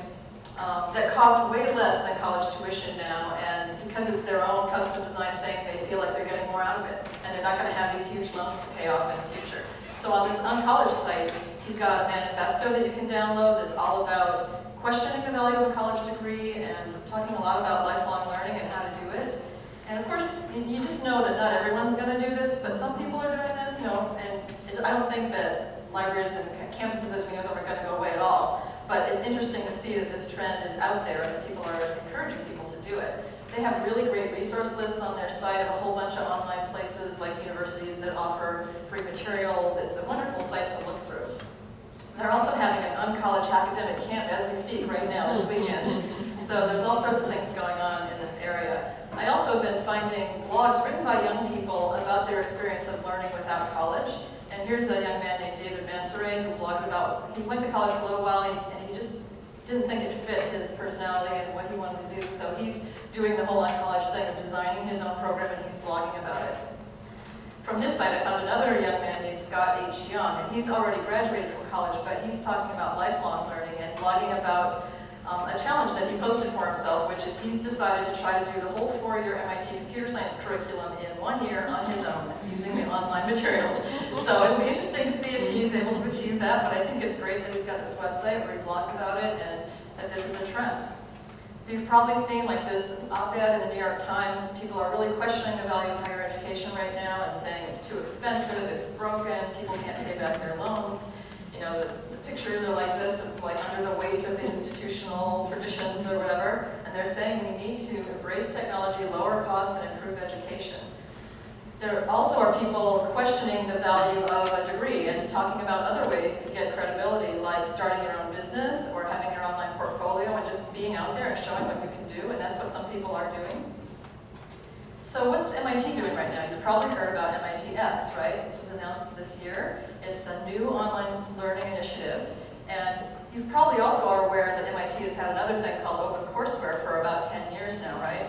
that cost way less than college tuition now. And because it's their own custom designed thing, they feel like they're getting more out of it. And they're not going to have these huge loans to pay off in the future. So on this Uncollege site, he's got a manifesto that you can download that's all about questioning the value of a college degree and talking a lot about lifelong learning and how to do it. And of course, you just know that not everyone's going to do this, but some people are doing this, you know, and I don't think that libraries and campuses as we know them are going to go away at all. But it's interesting to see that this trend is out there and that people are encouraging people to do it. They have really great resource lists on their site of a whole bunch of online places like universities that offer free materials. It's a wonderful site to look through. They're also having an Uncollege academic camp as we speak right now this weekend. So there's all sorts of things going on in this area. I also have been finding blogs written by young people about their experience of learning without college. And here's a young man named David Mansoray who blogs about, he went to college for a little while and he just didn't think it fit his personality and what he wanted to do. So he's doing the whole Uncollege thing of designing his own program and he's blogging about it. From his site, I found another young man named Scott H. Young, and he's already graduated from college, but he's talking about lifelong learning and blogging about a challenge that he posted for himself, which is he's decided to try to do the whole 4-year MIT computer science curriculum in 1 year on his own, using the online materials. So it'll be interesting to see if he's able to achieve that, but I think it's great that he's got this website where he blogs about it and that this is a trend. So you've probably seen like this op-ed in the New York Times. People are really questioning the value of higher education right now and saying it's too expensive, it's broken, people can't pay back their loans. You know, the pictures are like this, like under the weight of the institutional traditions or whatever, and they're saying we need to embrace technology, lower costs, and improve education. There also are people questioning the value of a degree and talking about other ways to get credibility, like starting your own business or having your online portfolio and just being out there and showing what you can do, and that's what some people are doing. So what's MIT doing right now? You've probably heard about MIT X, right? This was announced this year. It's a new online learning initiative, and you probably also are aware that MIT has had another thing called OpenCourseware for about 10 years now, right?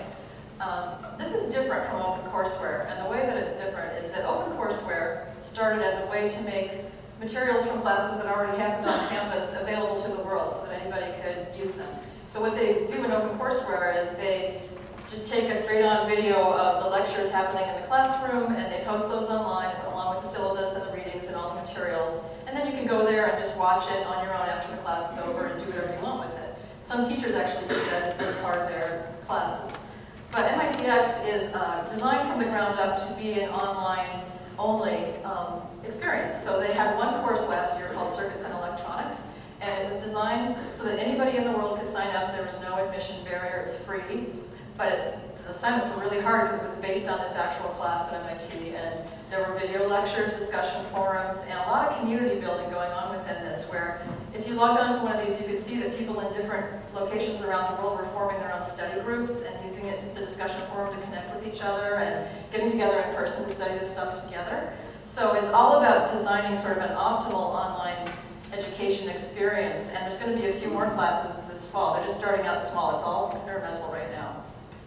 This is different from OpenCourseware, and the way that it's different is that OpenCourseware started as a way to make materials from classes that already happened on campus available to the world so that anybody could use them. So what they do in OpenCourseware is they just take a straight-on video of the lectures happening in the classroom, and they post those online along with the syllabus and the readings and all the materials. And then you can go there and just watch it on your own after the class is over and do whatever you want with it. Some teachers actually use that as part of their classes. But MITx is designed from the ground up to be an online-only experience. So they had one course last year called Circuits and Electronics, and it was designed so that anybody in the world could sign up. There was no admission barrier, it's free. But the assignments were really hard because it was based on this actual class at MIT, and there were video lectures, discussion forums, and a lot of community building going on within this, where if you logged onto one of these, you could see that people in different locations around the world were forming their own study groups and using it, the discussion forum, to connect with each other and getting together in person to study this stuff together. So it's all about designing sort of an optimal online education experience, and there's going to be a few more classes this fall. They're just starting out small. It's all experimental right now.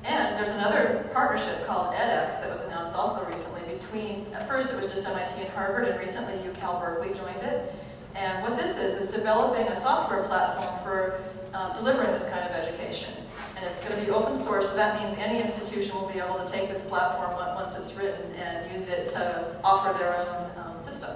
And there's another partnership called edX that was announced also recently between, at first it was just MIT and Harvard, and recently UCal Berkeley joined it. And what this is developing a software platform for delivering this kind of education. And it's going to be open source, so that means any institution will be able to take this platform once it's written and use it to offer their own system.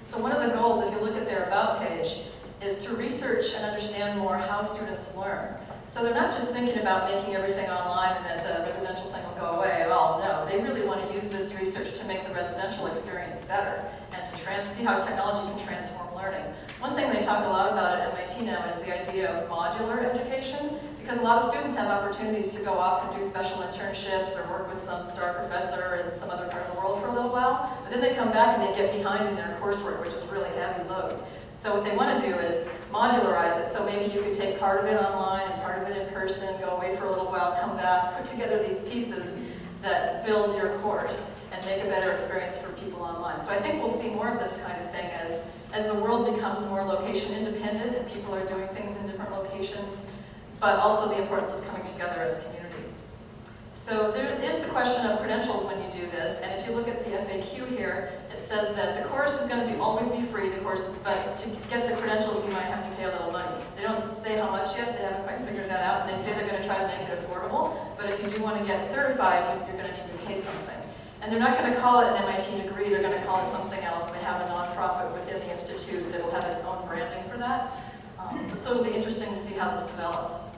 So one of the goals, if you look at their About page, is to research and understand more how students learn. So they're not just thinking about making everything online and that the residential thing will go away at all. No, they really want to use this research to make the residential experience better and to see how technology can transform learning. One thing they talk a lot about at MIT now is the idea of modular education, because a lot of students have opportunities to go off and do special internships or work with some star professor in some other part of the world for a little while, but then they come back and they get behind in their coursework, which is really heavy load. So what they want to do is modularize it, so maybe you could take part of it online and part of it in person, go away for a little while, come back, put together these pieces that build your course and make a better experience for people online. So I think we'll see more of this kind of thing as the world becomes more location independent and people are doing things in different locations, but also the importance of coming together as community. So there is the question of credentials when you do this, and if you look at the FAQ here, it says that the course is going to always be free, the courses, but to get the credentials you might have to pay a little money. They don't say how much yet, they haven't quite figured that out, and they say they're going to try to make it affordable, but if you do want to get certified, you're going to need to pay something. And they're not going to call it an MIT degree, they're going to call it something else. They have a nonprofit within the institute that will have its own branding for that. So it'll be interesting to see how this develops.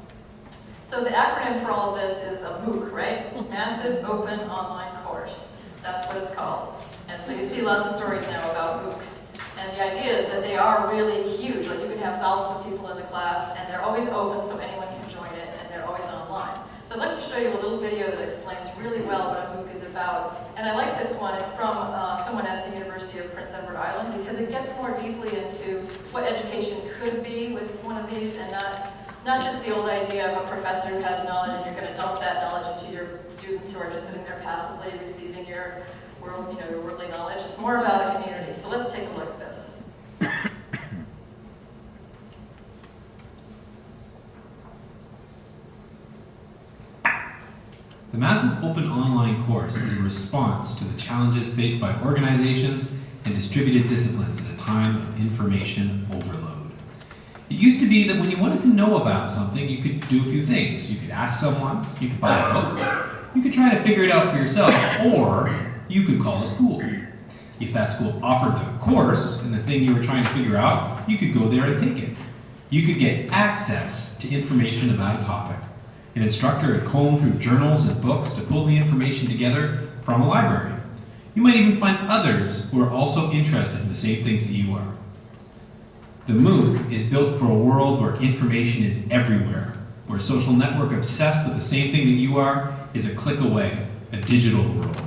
So the acronym for all of this is a MOOC, right? Massive Open Online Course. That's what it's called. And so you see lots of stories now about MOOCs. And the idea is that they are really huge. Like you can have thousands of people in the class, and they're always open so anyone can join it, and they're always online. So I'd like to show you a little video that explains really well what a MOOC is about. And I like this one. It's from someone at the University of Prince Edward Island, because it gets more deeply into what education could be with one of these, and not just the old idea of a professor who has knowledge and you're going to dump that knowledge into your students who are just sitting there passively receiving your your worldly knowledge. It's more about a community. So let's take a look at this. The Massive Open Online Course is a response to the challenges faced by organizations and distributed disciplines at a time of information overload. It used to be that when you wanted to know about something, you could do a few things. You could ask someone, you could buy a book, you could try to figure it out for yourself, or you could call a school. If that school offered the course and the thing you were trying to figure out, you could go there and take it. You could get access to information about a topic. An instructor would comb through journals and books to pull the information together from a library. You might even find others who are also interested in the same things that you are. The MOOC is built for a world where information is everywhere, where a social network obsessed with the same thing that you are is a click away, a digital world.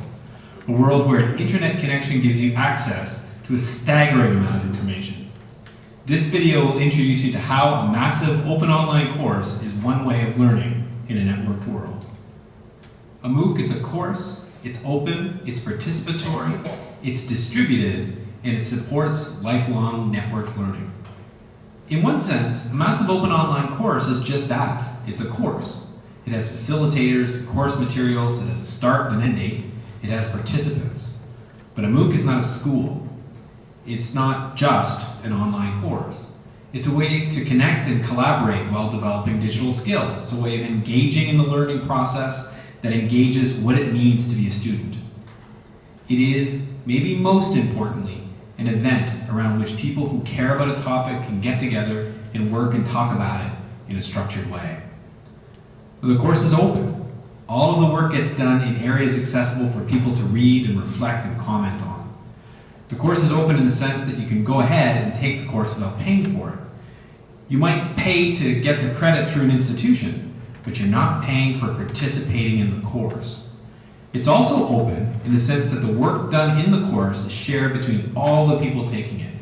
A world where an internet connection gives you access to a staggering amount of information. This video will introduce you to how a massive open online course is one way of learning in a networked world. A MOOC is a course, it's open, it's participatory, it's distributed, and it supports lifelong networked learning. In one sense, a massive open online course is just that. It's a course. It has facilitators, course materials, it has a start and end date, it has participants. But a MOOC is not a school. It's not just an online course. It's a way to connect and collaborate while developing digital skills. It's a way of engaging in the learning process that engages what it means to be a student. It is, maybe most importantly, an event around which people who care about a topic can get together and work and talk about it in a structured way. The course is open. All of the work gets done in areas accessible for people to read and reflect and comment on. The course is open in the sense that you can go ahead and take the course without paying for it. You might pay to get the credit through an institution, but you're not paying for participating in the course. It's also open in the sense that the work done in the course is shared between all the people taking it.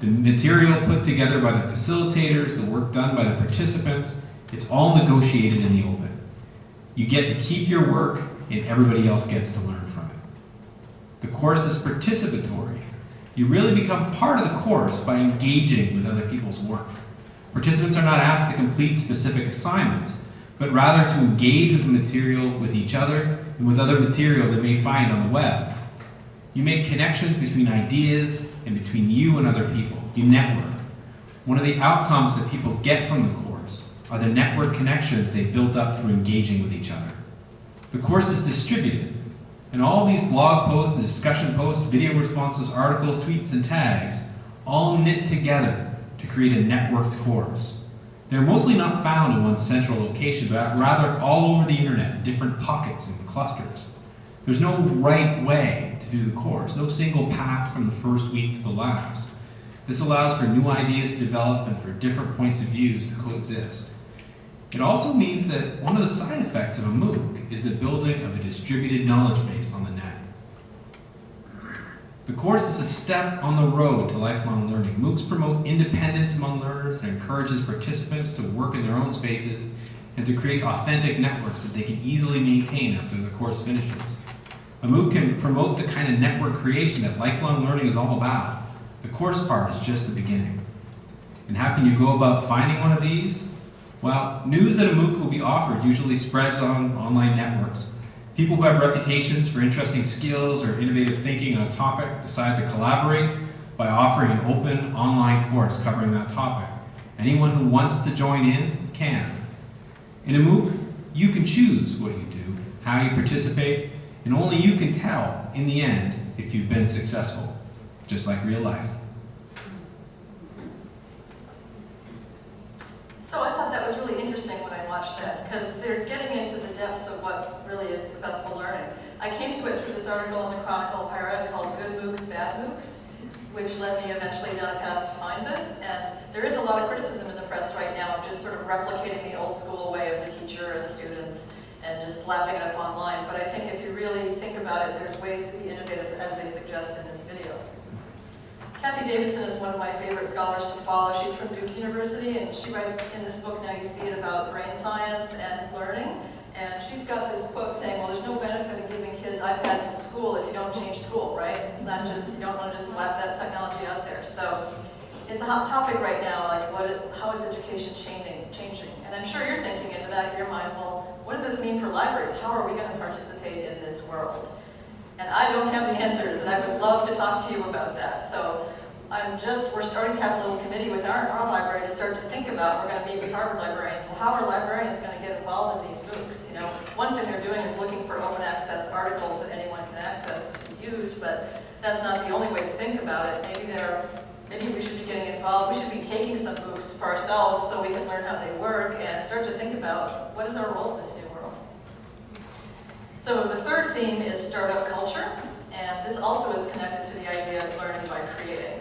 The material put together by the facilitators, the work done by the participants, it's all negotiated in the open. You get to keep your work and everybody else gets to learn from it. The course is participatory. You really become part of the course by engaging with other people's work. Participants are not asked to complete specific assignments, but rather to engage with the material with each other and with other material they may find on the web. You make connections between ideas and between you and other people. You network. One of the outcomes that people get from the course are the network connections they built up through engaging with each other. The course is distributed, and all these blog posts, and discussion posts, video responses, articles, tweets, and tags all knit together to create a networked course. They're mostly not found in one central location, but rather all over the internet, in different pockets and clusters. There's no right way to do the course, no single path from the first week to the last. This allows for new ideas to develop and for different points of views to coexist. It also means that one of the side effects of a MOOC is the building of a distributed knowledge base on the net. The course is a step on the road to lifelong learning. MOOCs promote independence among learners and encourages participants to work in their own spaces and to create authentic networks that they can easily maintain after the course finishes. A MOOC can promote the kind of network creation that lifelong learning is all about. The course part is just the beginning. And how can you go about finding one of these? Well, news that a MOOC will be offered usually spreads on online networks. People who have reputations for interesting skills or innovative thinking on a topic decide to collaborate by offering an open online course covering that topic. Anyone who wants to join in can. In a MOOC, you can choose what you do, how you participate, and only you can tell, in the end, if you've been successful, just like real life. So I thought that was really interesting when I watched that, because they're getting into the depths of what really is successful learning. I came to it through this article in the Chronicle Pirate called Good MOOCs, Bad MOOCs, which led me eventually down a path to find this. And there is a lot of criticism in the press right now of just sort of replicating the old school way of the teacher and the students and just slapping it up online. But I think if you really think about it, there's ways to be innovative, as they suggest in this video. Kathy Davidson is one of my favorite scholars to follow. She's from Duke University, and she writes in this book, Now You See It, about brain science and learning. And she's got this quote saying, well, there's no benefit in giving kids iPads in school if you don't change school, right? It's not just, you don't want to just slap that technology out there. So it's a hot topic right now, like how is education changing? And I'm sure you're thinking in the back of your mind, well, what does this mean for libraries? How are we going to participate in this world? And I don't have the answers, and I would love to talk to you about that. So we're starting to have a little committee with our library to start to think about, we're going to meet with Harvard librarians, well, how are librarians going to get involved in these MOOCs? You know, one thing they're doing is looking for open access articles that anyone can access and use. choose, but that's not the only way to think about it. Maybe we should be getting involved. We should be taking some MOOCs for ourselves so we can learn how they work and start to think about what is our role in this new world. So the third theme is startup culture, and this also is connected to the idea of learning by creating.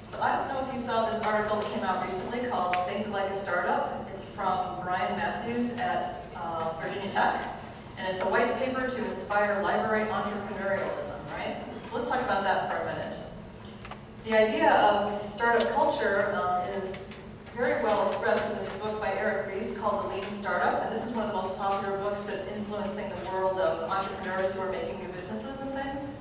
So I don't know if you saw this article that came out recently called Think Like a Startup. It's from Brian Matthews at Virginia Tech, and it's a white paper to inspire library entrepreneurialism, right? So let's talk about that for a minute. The idea of startup culture is very well expressed in this book by Eric Ries called The Lean Startup, and this is one of the most popular books that's influencing the world of entrepreneurs who are making new businesses and things.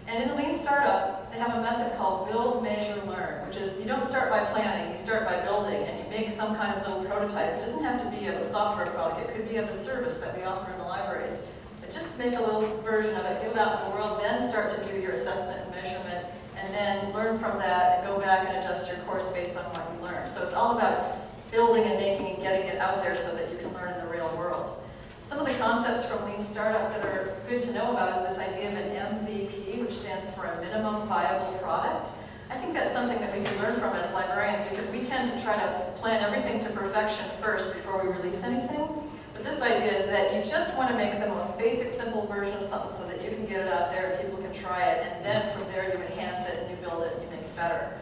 And in the Lean Startup, they have a method called build, measure, learn, which is you don't start by planning, you start by building, and you make some kind of little prototype. It doesn't have to be of a software product, it could be of the service that we offer in the libraries. But just make a little version of it, get it out in the world, then start to do your assessment and measurement, and then learn from that and go back and adjust your course based on what you learned. So it's all about building and making and getting it out there so that you can learn in the real world. Some of the concepts from Lean Startup that are good to know about is this idea of an MVP, which stands for a minimum viable product. I think that's something that we can learn from as librarians because we tend to try to plan everything to perfection first before we release anything. But this idea is that you just want to make the most basic, simple version of something so that you can get it out there and people can try it, and then from there you enhance it and you build it and you make it better.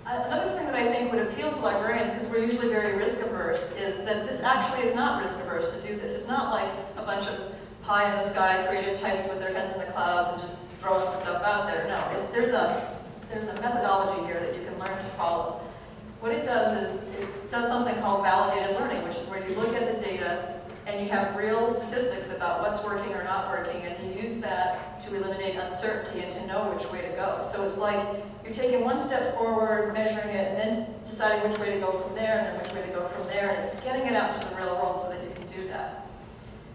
Another thing that I think would appeal to librarians, because we're usually very risk averse, is that this actually is not risk averse to do this. It's not like a bunch of pie in the sky creative types with their heads in the clouds and just throwing some stuff out there. No, there's a methodology here that you can learn to follow. What it does is it does something called validated learning, which is where you look at the data and you have real statistics about what's working or not working, and you use that to eliminate uncertainty and to know which way to go. So it's like you're taking one step forward, measuring it, and then deciding which way to go from there, and then which way to go from there, and it's getting it out into the real world so that you can do that.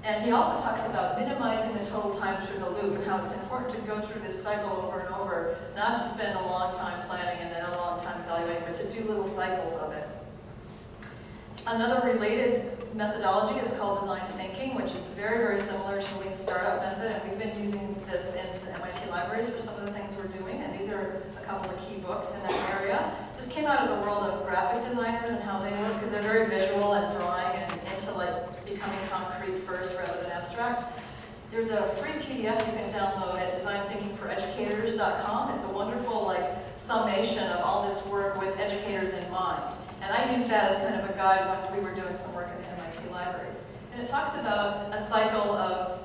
And he also talks about minimizing the total time through the loop and how it's important to go through this cycle over and over, not to spend a long time planning and then a long time evaluating, but to do little cycles of it. Another related methodology is called design thinking, which is very, very similar to Lean Startup method, and we've been using this in the MIT libraries for some of the things we're doing, and these are a couple of key books in that area. This came out of the world of graphic designers and how they work, because they're very visual and drawing and into like becoming concrete first rather than abstract. There's a free PDF you can download at designthinkingforeducators.com. It's a wonderful like summation of all this work with educators in mind. And I used that as kind of a guide when we were doing some work in the MIT libraries. And it talks about a cycle of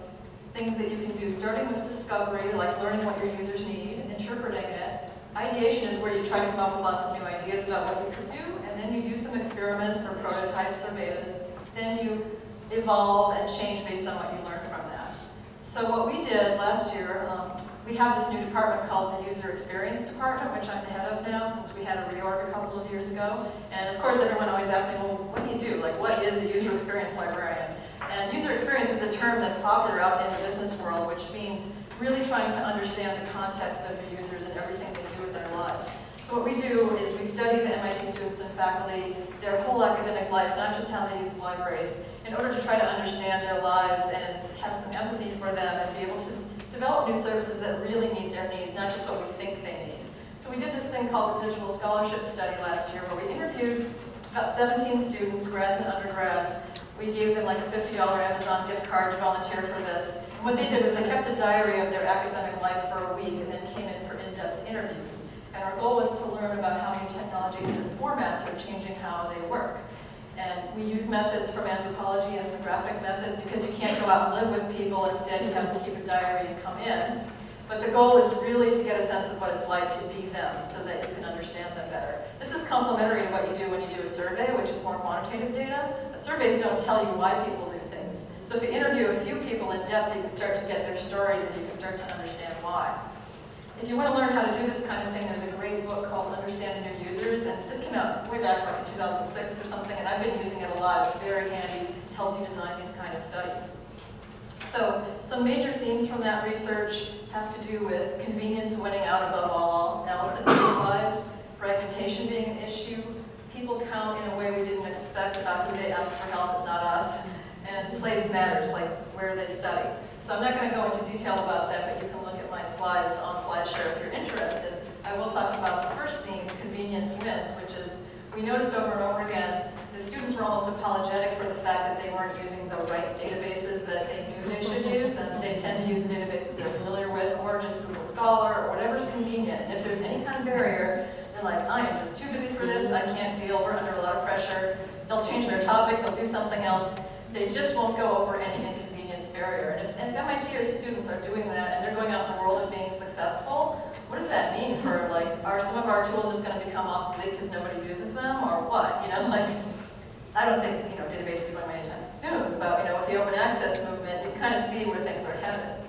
things that you can do, starting with discovery, like learning what your users need, interpreting it. Ideation is where you try to come up with lots of new ideas about what you could do, and then you do some experiments or prototypes or betas. Then you evolve and change based on what you learn from that. So what we did last year, we have this new department called the User Experience Department, which I'm the head of now since we had a reorg a couple of years ago. And of course, everyone always asks me, well, what do you do? Like, what is a user experience librarian? And user experience is a term that's popular out in the business world, which means really trying to understand the context of your users and everything they do with their lives. So what we do is we study the MIT students and faculty, their whole academic life, not just how they use libraries, in order to try to understand their lives and have some empathy for them and be able to develop new services that really meet their needs, not just what we think they need. So we did this thing called the Digital Scholarship Study last year, where we interviewed about 17 students, grads and undergrads. We gave them like a $50 Amazon gift card to volunteer for this. And what they did was they kept a diary of their academic life for a week and then came in for in-depth interviews. And our goal was to learn about how new technologies and formats are changing how they work. And we use methods from anthropology and ethnographic methods because you can't go out and live with people. Instead, you have to keep a diary and come in. But the goal is really to get a sense of what it's like to be them so that you can understand them better. This is complementary to what you do when you do a survey, which is more quantitative data. But surveys don't tell you why people do things. So if you interview a few people in depth, you can start to get their stories and you can start to understand why. If you want to learn how to do this kind of thing, there's a great book called Understanding Your Users, and this came out way back like in 2006 or something, and I've been using it a lot. It's very handy to help you design these kind of studies. So some major themes from that research have to do with convenience winning out above all else in people's lives, fragmentation being an issue, people count in a way we didn't expect about who they ask for help, it's not us, and place matters, like where they study. So I'm not going to go into detail about that, but you can look at my slides we'll talk about the first theme, convenience wins, which is, we noticed over and over again, the students were almost apologetic for the fact that they weren't using the right databases that they knew they should use, and they tend to use the databases they're familiar with, or just Google Scholar, or whatever's convenient. And if there's any kind of barrier, they're like, I am just too busy for this, I can't deal, we're under a lot of pressure. They'll change their topic, they'll do something else. They just won't go over any inconvenience barrier. And if MIT students are doing that, and they're going out in the world and being successful, what does that mean for, like, are some of our tools just going to become obsolete because nobody uses them, or what? You know, like, I don't think, you know, databases are going anytime soon, but, you know, with the open access movement, you kind of see where things are headed.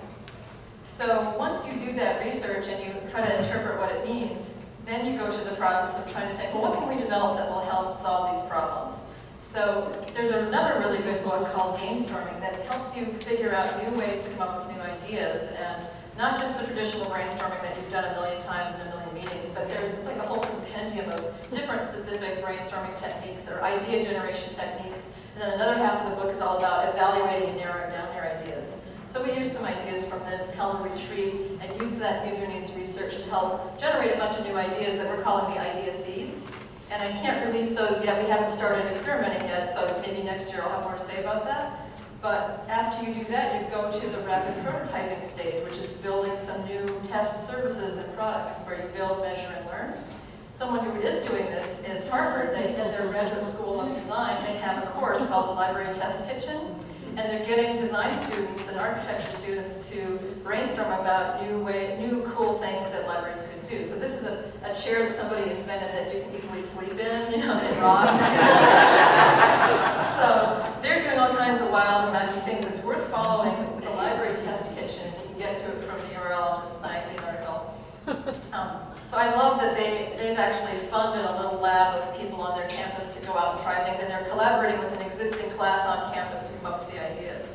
So once you do that research and you try to interpret what it means, then you go to the process of trying to think, well, what can we develop that will help solve these problems? So there's another really good book called Gamestorming that helps you figure out new ways to come up with new ideas, and not just the traditional brainstorming that you've done a million times in a million meetings, but there's like a whole compendium of different specific brainstorming techniques or idea generation techniques. And then another half of the book is all about evaluating and narrowing down your ideas. So we used some ideas from this Helm retreat and used that user needs research to help generate a bunch of new ideas that we're calling the idea seeds. And I can't release those yet. We haven't started experimenting yet, so maybe next year I'll have more to say about that. But after you do that, you go to the rapid prototyping stage, which is building some new test services and products where you build, measure, and learn. Someone who is doing this is Harvard. They did their graduate school of design. They have a course called the Library Test Kitchen. And they're getting design students and architecture students to brainstorm about new cool things that libraries could do. So this is a chair that somebody invented that you can easily sleep in, you know, it rocks. So they're doing all kinds of wild and wacky things. It's worth following the Library Test Kitchen. You can get to it from the URL of this magazine article. So I love that they've actually funded a little lab of people on their campus to go out and try things, and they're collaborating with an existing class on campus to come up with the ideas.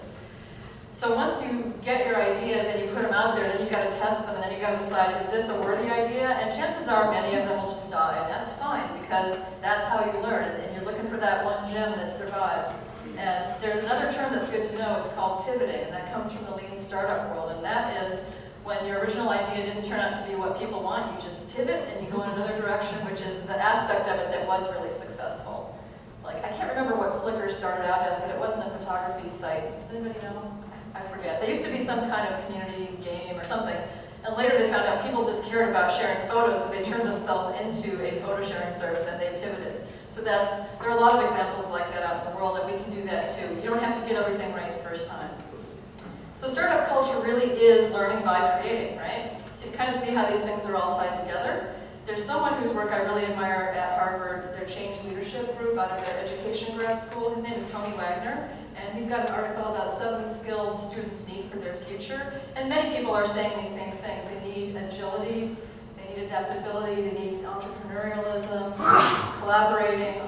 So once you get your ideas and you put them out there, then you've got to test them, and then you've got to decide, is this a worthy idea? And chances are many of them will just die, and that's fine, because that's how you learn, and you're looking for that one gem that survives. And there's another term that's good to know, it's called pivoting, and that comes from the lean startup world, and that is when your original idea didn't turn out to be what people want, you just pivot and you go in another direction, which is the aspect of it that was really successful. Like, I can't remember what Flickr started out as, but it wasn't a photography site. Does anybody know? I forget. There used to be some kind of community game or something. And later they found out people just cared about sharing photos, so they turned themselves into a photo sharing service and they pivoted. So there are a lot of examples like that out in the world, and we can do that too. You don't have to get everything right the first time. So startup culture really is learning by creating, right? So you kind of see how these things are all tied together. There's someone whose work I really admire at Harvard, their Change Leadership group out of their education grad school. His name is Tony Wagner, and he's got an article about 7 skills students need for their future. And many people are saying these same things. They need agility, they need adaptability, they need entrepreneurialism, collaborating.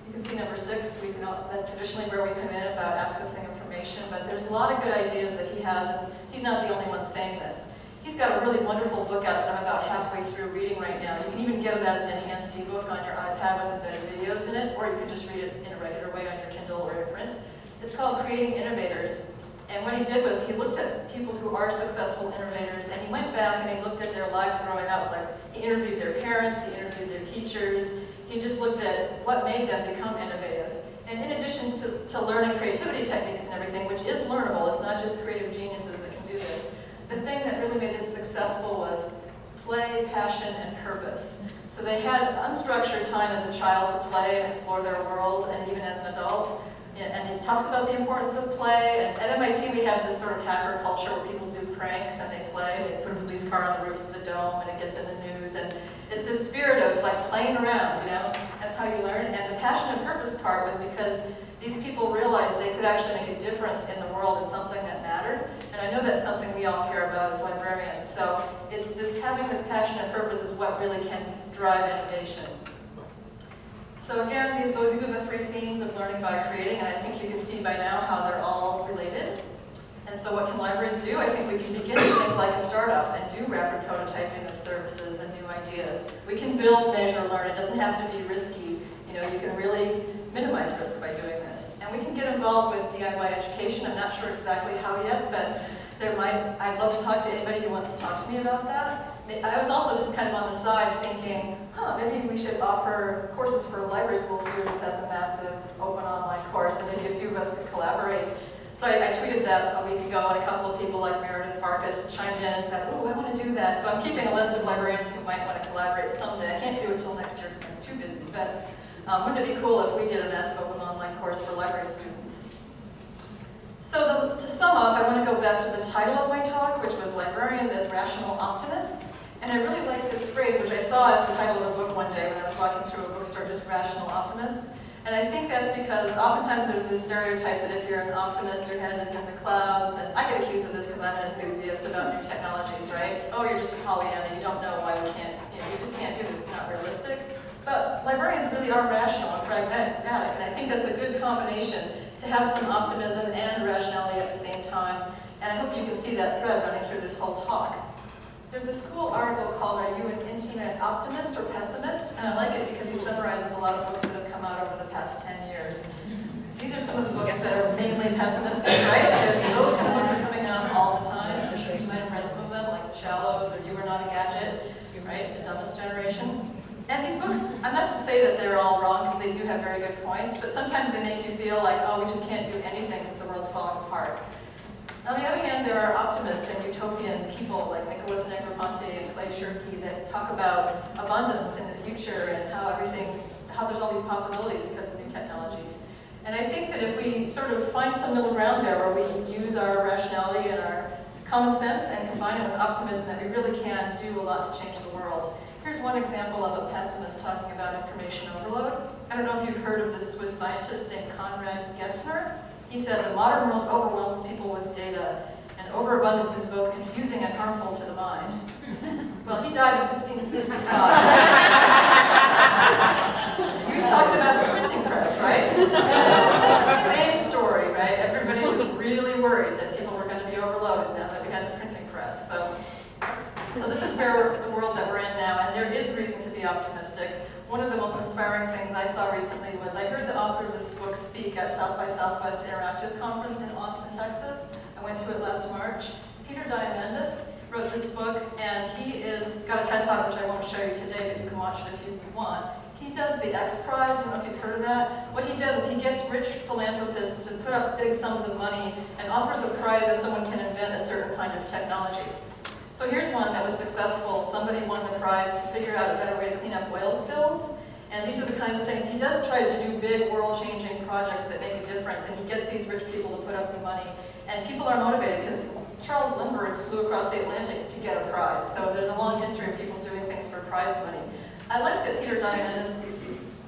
You can see number 6, that's traditionally where we come in about accessing information, but there's a lot of good ideas that he has, and he's not the only one saying this. He's got a really wonderful book out that I'm about halfway through reading right now. You can even get it as an enhanced ebook on your iPad with embedded videos in it, or you can just read it in a regular way on your Kindle or your print. It's called Creating Innovators. And what he did was he looked at people who are successful innovators, and he went back and he looked at their lives growing up. Like, he interviewed their parents, he interviewed their teachers. He just looked at what made them become innovative. And in addition to learning creativity techniques and everything, which is learnable, it's not just creative geniuses that can do this, the thing that really made it successful was play, passion, and purpose. So they had unstructured time as a child to play and explore their world, and even as an adult. And he talks about the importance of play. And at MIT, we have this sort of hacker culture where people do pranks and they play. They put a police car on the roof of the dome, and it gets in the news. And it's this spirit of like playing around, you know? That's how you learn. And the passion and purpose part was because these people realized they could actually make a difference in the world in something that mattered. And I know that's something we all care about as librarians. So it's this having this passion and purpose is what really can drive innovation. So again, these are the 3 themes of learning by creating, and I think you can see by now how they're all related. And so what can libraries do? I think we can begin to think like a startup and do rapid prototyping of services and new ideas. We can build, measure, learn. It doesn't have to be risky. You know, you can really minimize risk by doing this. And we can get involved with DIY education. I'm not sure exactly how yet, but I'd love to talk to anybody who wants to talk to me about that. I was also just kind of on the side thinking, maybe we should offer courses for library school students as a massive open online course, and maybe a few of us could collaborate. So I tweeted that a week ago, and a couple of people like Meredith Farkas chimed in and said, oh, I want to do that. So I'm keeping a list of librarians who might want to collaborate someday. I can't do it until next year because I'm too busy, but wouldn't it be cool if we did a massive open online course for library students? So to sum up, I want to go back to the title of my talk, which was Librarians as Rational Optimists. And I really like this phrase, which I saw as the title of a book one day when I was walking through a bookstore, just Rational Optimists. And I think that's because oftentimes there's this stereotype that if you're an optimist, your head is in the clouds. And I get accused of this because I'm an enthusiast about new technologies, right? Oh, you're just a pollyanna, you don't know why we can't, you just can't do this, it's not realistic. But librarians really are rational and pragmatic, and I think that's a good combination to have some optimism and rationality at the same time. And I hope you can see that thread running through this whole talk. There's this cool article called Are You an Internet Optimist or Pessimist? And I like it because he summarizes a lot of books that have come out over the past 10 years. These are some of the books that are mainly pessimistic, right? Those kind of books are coming out all the time. I'm sure you might have read some of them, like The Shallows or You Are Not a Gadget, right? The Dumbest Generation. And these books, I'm not to say that they're all wrong because they do have very good points, but sometimes they make you feel like, oh, we just can't do anything because the world's falling apart. On the other hand, there are optimists and utopian people like Nicholas Negroponte and Clay Shirky that talk about abundance in the future and how there's all these possibilities because of new technologies. And I think that if we sort of find some middle ground there where we use our rationality and our common sense and combine it with optimism, that we really can do a lot to change the world. Here's one example of a pessimist talking about information overload. I don't know if you've heard of this Swiss scientist named Konrad Gessner. He said the modern world overwhelms people with data, and overabundance is both confusing and harmful to the mind. Well, he died in 1565. He was talking about the printing press, right? Same story, right? Everybody was really worried that people were going to be overloaded now that we had the printing press. So this is where the world that we're in now, and there is reason to be optimistic. One of the most inspiring things I saw recently was I heard the author of this book speak at South by Southwest Interactive Conference in Austin, Texas. I went to it last March. Peter Diamandis wrote this book, and he is got a TED Talk, which I won't show you today, but you can watch it if you want. He does the X Prize. I don't know if you've heard of that. What he does is he gets rich philanthropists to put up big sums of money and offers a prize if someone can invent a certain kind of technology. So here's one that was successful. Somebody won the prize to figure out a better way to clean up oil spills. And these are the kinds of things. He does try to do big world-changing projects that make a difference, and he gets these rich people to put up the money. And people are motivated because Charles Lindbergh flew across the Atlantic to get a prize. So there's a long history of people doing things for prize money. I like that Peter Diamandis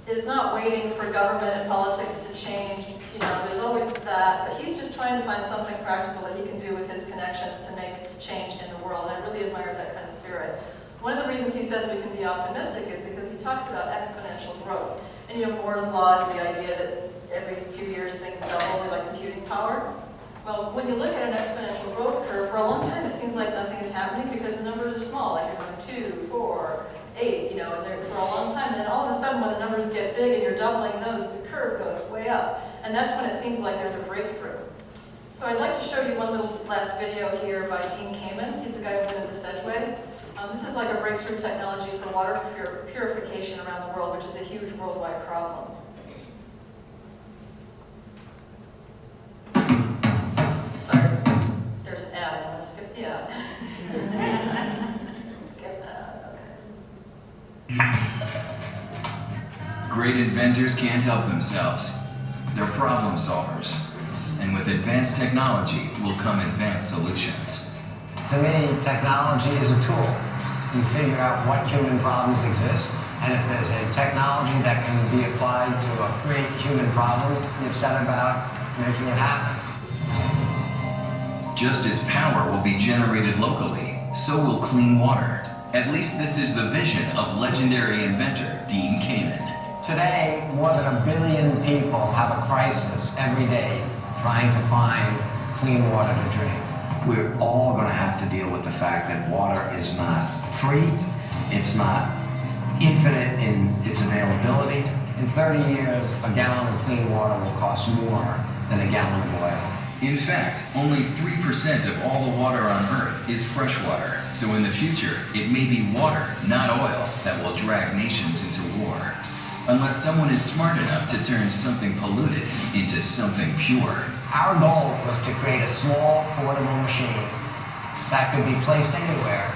is not waiting for government and politics to change. There's always that, but he's just trying to find something practical that he can do with his connections to make change in the world. And I really admire that kind of spirit. One of the reasons he says we can be optimistic is because he talks about exponential growth. And Moore's law is the idea that every few years things double, like computing power. Well, when you look at an exponential growth curve, for a long time it seems like nothing is happening because the numbers are small, like you're going 2, 4, 8, and they're for a long time. And then all of a sudden when the numbers get big and you're doubling those, the curve goes way up. And that's when it seems like there's a breakthrough. So I'd like to show you one little last video here by Dean Kamen. He's the guy who invented the Sedgeway. This is like a breakthrough technology for water purification around the world, which is a huge worldwide problem. Sorry, there's an ad. I'm going to skip the ad. Skip that, okay. Great inventors can't help themselves. They're problem solvers. And with advanced technology will come advanced solutions. To me, technology is a tool. You figure out what human problems exist, and if there's a technology that can be applied to a great human problem, you set about making it happen. Just as power will be generated locally, so will clean water. At least this is the vision of legendary inventor Dean Kamen. Today, more than 1 billion people have a crisis every day trying to find clean water to drink. We're all going to have to deal with the fact that water is not free, it's not infinite in its availability. In 30 years, a gallon of clean water will cost more than a gallon of oil. In fact, only 3% of all the water on Earth is fresh water. So in the future, it may be water, not oil, that will drag nations into war. Unless someone is smart enough to turn something polluted into something pure. Our goal was to create a small, portable machine that could be placed anywhere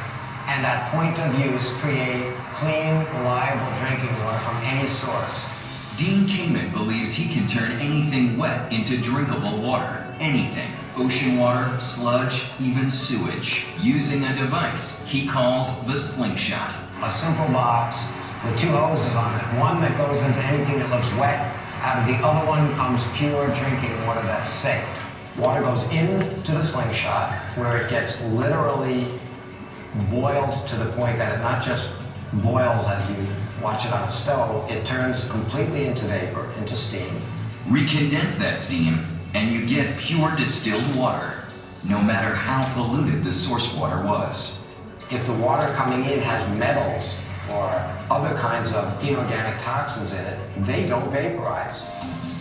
and at point of use create clean, reliable drinking water from any source. Dean Kamen believes he can turn anything wet into drinkable water. Anything. Ocean water, sludge, even sewage. Using a device he calls the slingshot. A simple box with two hoses on it. One that goes into anything that looks wet. Out of the other one comes pure drinking water that's safe. Water goes into the slingshot where it gets literally boiled to the point that it not just boils as you watch it on a stove, it turns completely into vapor, into steam. Recondense that steam, and you get pure distilled water, no matter how polluted the source water was. If the water coming in has metals or other kinds of inorganic toxins in it, they don't vaporize.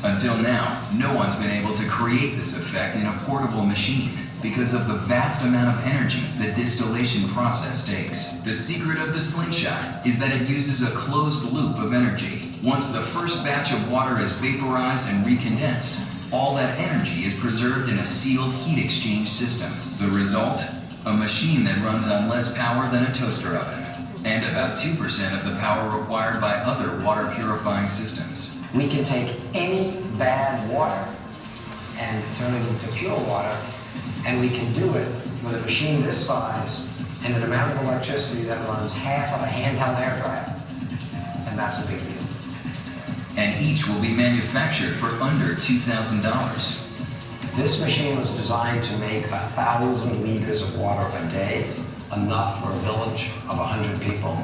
Until now, no one's been able to create this effect in a portable machine because of the vast amount of energy the distillation process takes. The secret of the slingshot is that it uses a closed loop of energy. Once the first batch of water is vaporized and recondensed, all that energy is preserved in a sealed heat exchange system. The result? A machine that runs on less power than a toaster oven, and about 2% of the power required by other water purifying systems. We can take any bad water and turn it into pure water, and we can do it with a machine this size and an amount of electricity that runs half of a handheld air dryer. And that's a big deal. And each will be manufactured for under $2,000. This machine was designed to make 1,000 liters of water a day, enough for a village of 100 people.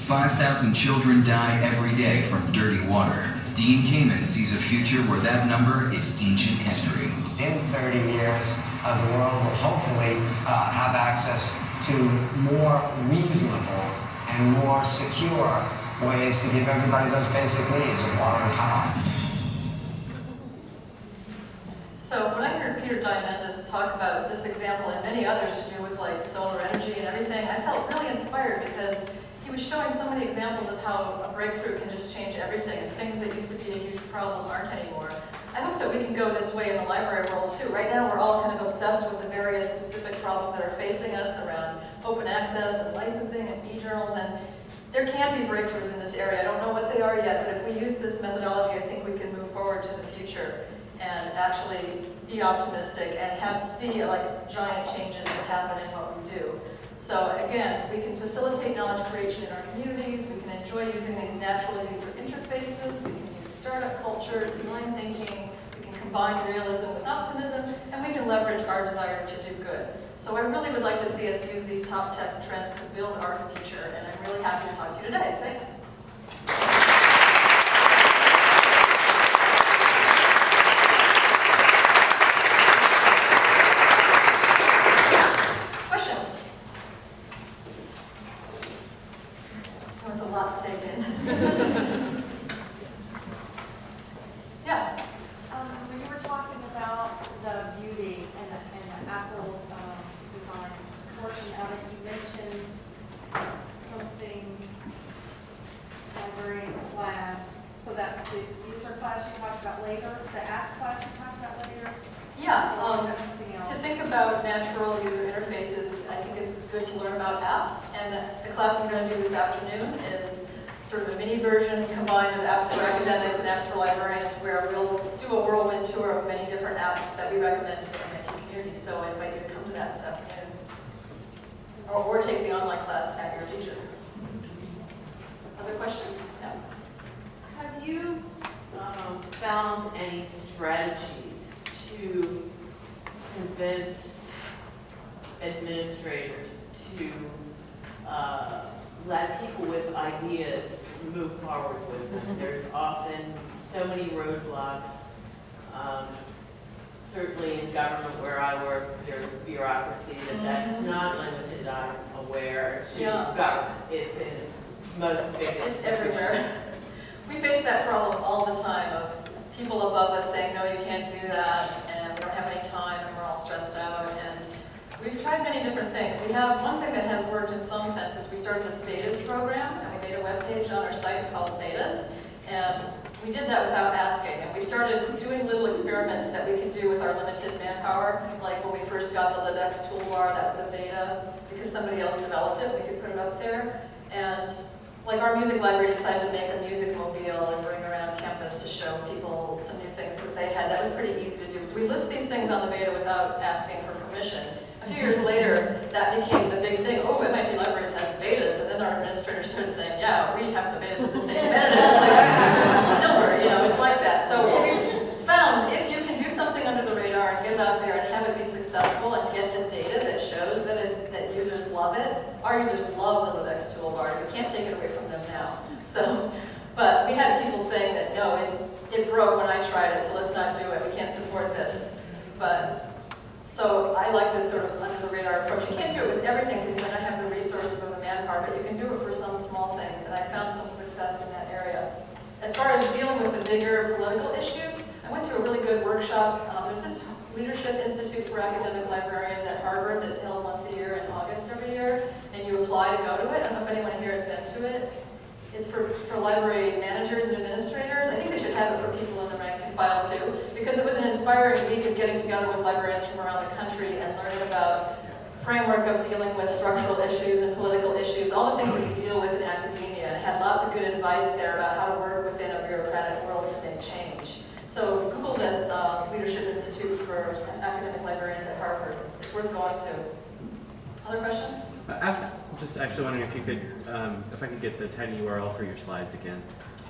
5,000 children die every day from dirty water. Dean Kamen sees a future where that number is ancient history. In 30 years, the world will hopefully have access to more reasonable and more secure ways to give everybody those basic needs of water and power. So when I heard Peter Diamandis talk about this example and many others to do with like solar energy and everything, I felt really inspired because he was showing so many examples of how a breakthrough can just change everything, and things that used to be a huge problem aren't anymore. I hope that we can go this way in the library world too. Right now we're all kind of obsessed with the various specific problems that are facing us around open access and licensing and e-journals, and there can be breakthroughs in this area. I don't know what they are yet, but if we use this methodology, I think we can move forward to the future and actually be optimistic and see like giant changes that happen in what we do. So again, we can facilitate knowledge creation in our communities, we can enjoy using these natural user interfaces, we can use startup culture, design thinking, we can combine realism with optimism, and we can leverage our desire to do good. So I really would like to see us use these top tech trends to build our future, and I'm really happy to talk to you today. Thanks. To think about natural user interfaces, I think it's good to learn about apps, and the class I'm going to do this afternoon is sort of a mini version combined of apps for academics and apps for librarians, where we'll do a whirlwind tour of many different apps that we recommend to the MIT community, so I invite you to come to that this afternoon. Or take the online class at your leisure. Other questions? Yeah. Have you found any strategies to convince administrators to let people with ideas move forward with them? There's often so many roadblocks. Certainly in government where I work, there's bureaucracy, that's not limited, I'm aware, to government. It's in most big It's everywhere. We face that problem all the time of people above us saying, no, you can't do that, and we don't have have any time and we're all stressed out. And we've tried many different things. We have one thing that has worked in some sense is we started this betas program, and we made a webpage on our site called Betas. And we did that without asking. And we started doing little experiments that we could do with our limited manpower. Like when we first got the LibX toolbar, that was a beta. Because somebody else developed it, we could put it up there. And like our music library decided to make a music mobile and bring around campus to show people some new things that they had. That was pretty easy to do. So we list these things on the beta without asking for permission. A few years later, that became the big thing. Oh, MIT Libraries has betas. And then our administrators started saying, yeah, we have the betas as if they invented it. It's like, don't worry, it's like that. So what we found, if you can do something under the radar and get it out there and have it be successful and get the data that shows that users love it. Our users love the LibX toolbar. We can't take it away from them now. So, but we had people saying that, no, it broke when I tried it, so let's not do it. We can't support this. But so I like this sort of under the radar approach. You can't do it with everything because you don't have the resources or the manpower, but you can do it for some small things, and I found some success in that area. As far as dealing with the bigger political issues, I went to a really good workshop. There's this Leadership Institute for Academic Librarians at Harvard that's held once a year in August every year, and you apply to go to it. I don't know if anyone here has been to it. It's for library managers and administrators. I think they should have it for people in the rank and file too, because it was an inspiring week of getting together with librarians from around the country and learning about framework of dealing with structural issues and political issues, all the things that you deal with in academia, and had lots of good advice there about how to work within a bureaucratic world to make change. So Google this Leadership Institute for Academic Librarians at Harvard. It's worth going to. Other questions? I'm just actually wondering if you could, if I could get the tiny URL for your slides again.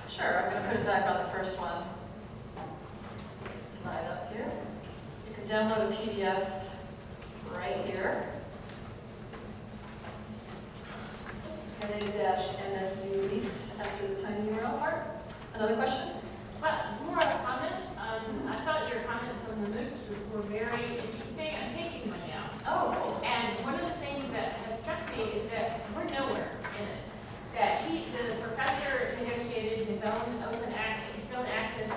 Sure, I'm going to put it back on the first one. Slide up here. You can download a PDF right here. Heading-MSU leads after the tiny URL part. Another question? Well, more of a comment. I thought your comments on the MOOCs were very interesting. I'm taking one now. Oh, And one of the things that has struck me is that we're nowhere in it. That the professor negotiated his own access to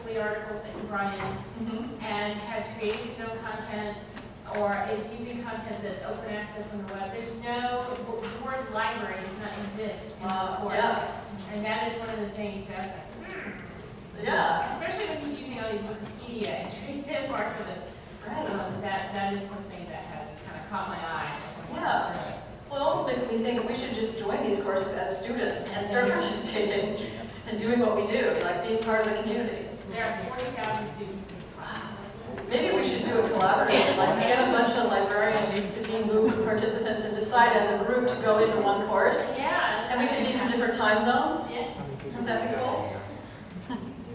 IEEE articles that he brought in, and has created his own content, or is using content that's open access on the web. There's no, the word library does not exist in this course. yeah. And that is one of the things that's like, Yeah. especially when he's using all these Wikipedia entries and parts of it. Right. That is something that has kind of caught my eye. Yeah. Well, it almost makes me think we should just join these courses as students and start participating and doing what we do, like being part of the community. There are 40,000 students in this class. Maybe we should do it collaboratively, like get a bunch of librarians to be MOOC participants and decide as a group to go into one course. Yeah. And we can be from different time zones. Yes. Wouldn't that be cool?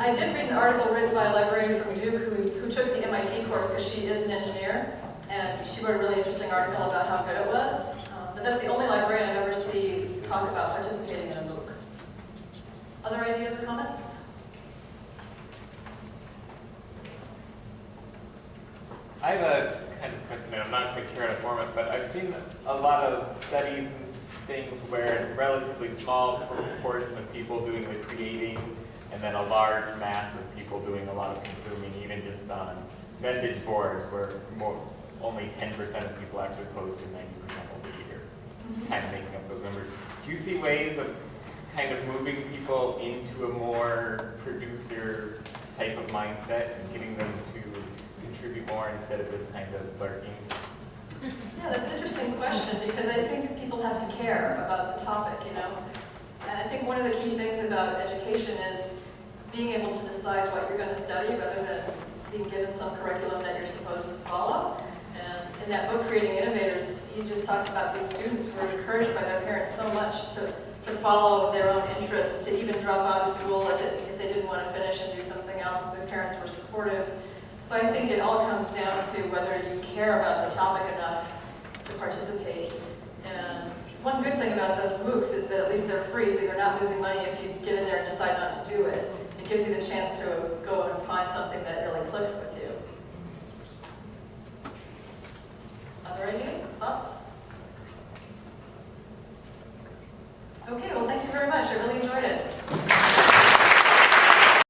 I did read an article written by a librarian from Duke who took the MIT course because she is an engineer, and she wrote a really interesting article about how good it was. But that's the only librarian I've ever seen talk about participating in a MOOC. Other ideas or comments? I have a kind of question, and I'm not quite sure how to form it, but I've seen a lot of studies and things where it's a relatively small proportion of people doing the creating, and then a large mass of people doing a lot of consuming, even just on message boards where only 10% of people actually post and 90% will be here, kind of making up those numbers. Do you see ways of kind of moving people into a more producer type of mindset and getting them to contribute more instead of this kind of lurking? Yeah, that's an interesting question because I think people have to care about the topic, And I think one of the key things about education is being able to decide what you're going to study rather than being given some curriculum that you're supposed to follow. And in that book, Creating Innovators, he just talks about these students who are encouraged by their parents so much to follow their own interests, to even drop out of school if they didn't want to finish and do something else. Their parents were supportive. So I think it all comes down to whether you care about the topic enough to participate. And one good thing about the MOOCs is that at least they're free, so you're not losing money if you get in there and decide not to do it. It gives you the chance to go and find something that really clicks with you.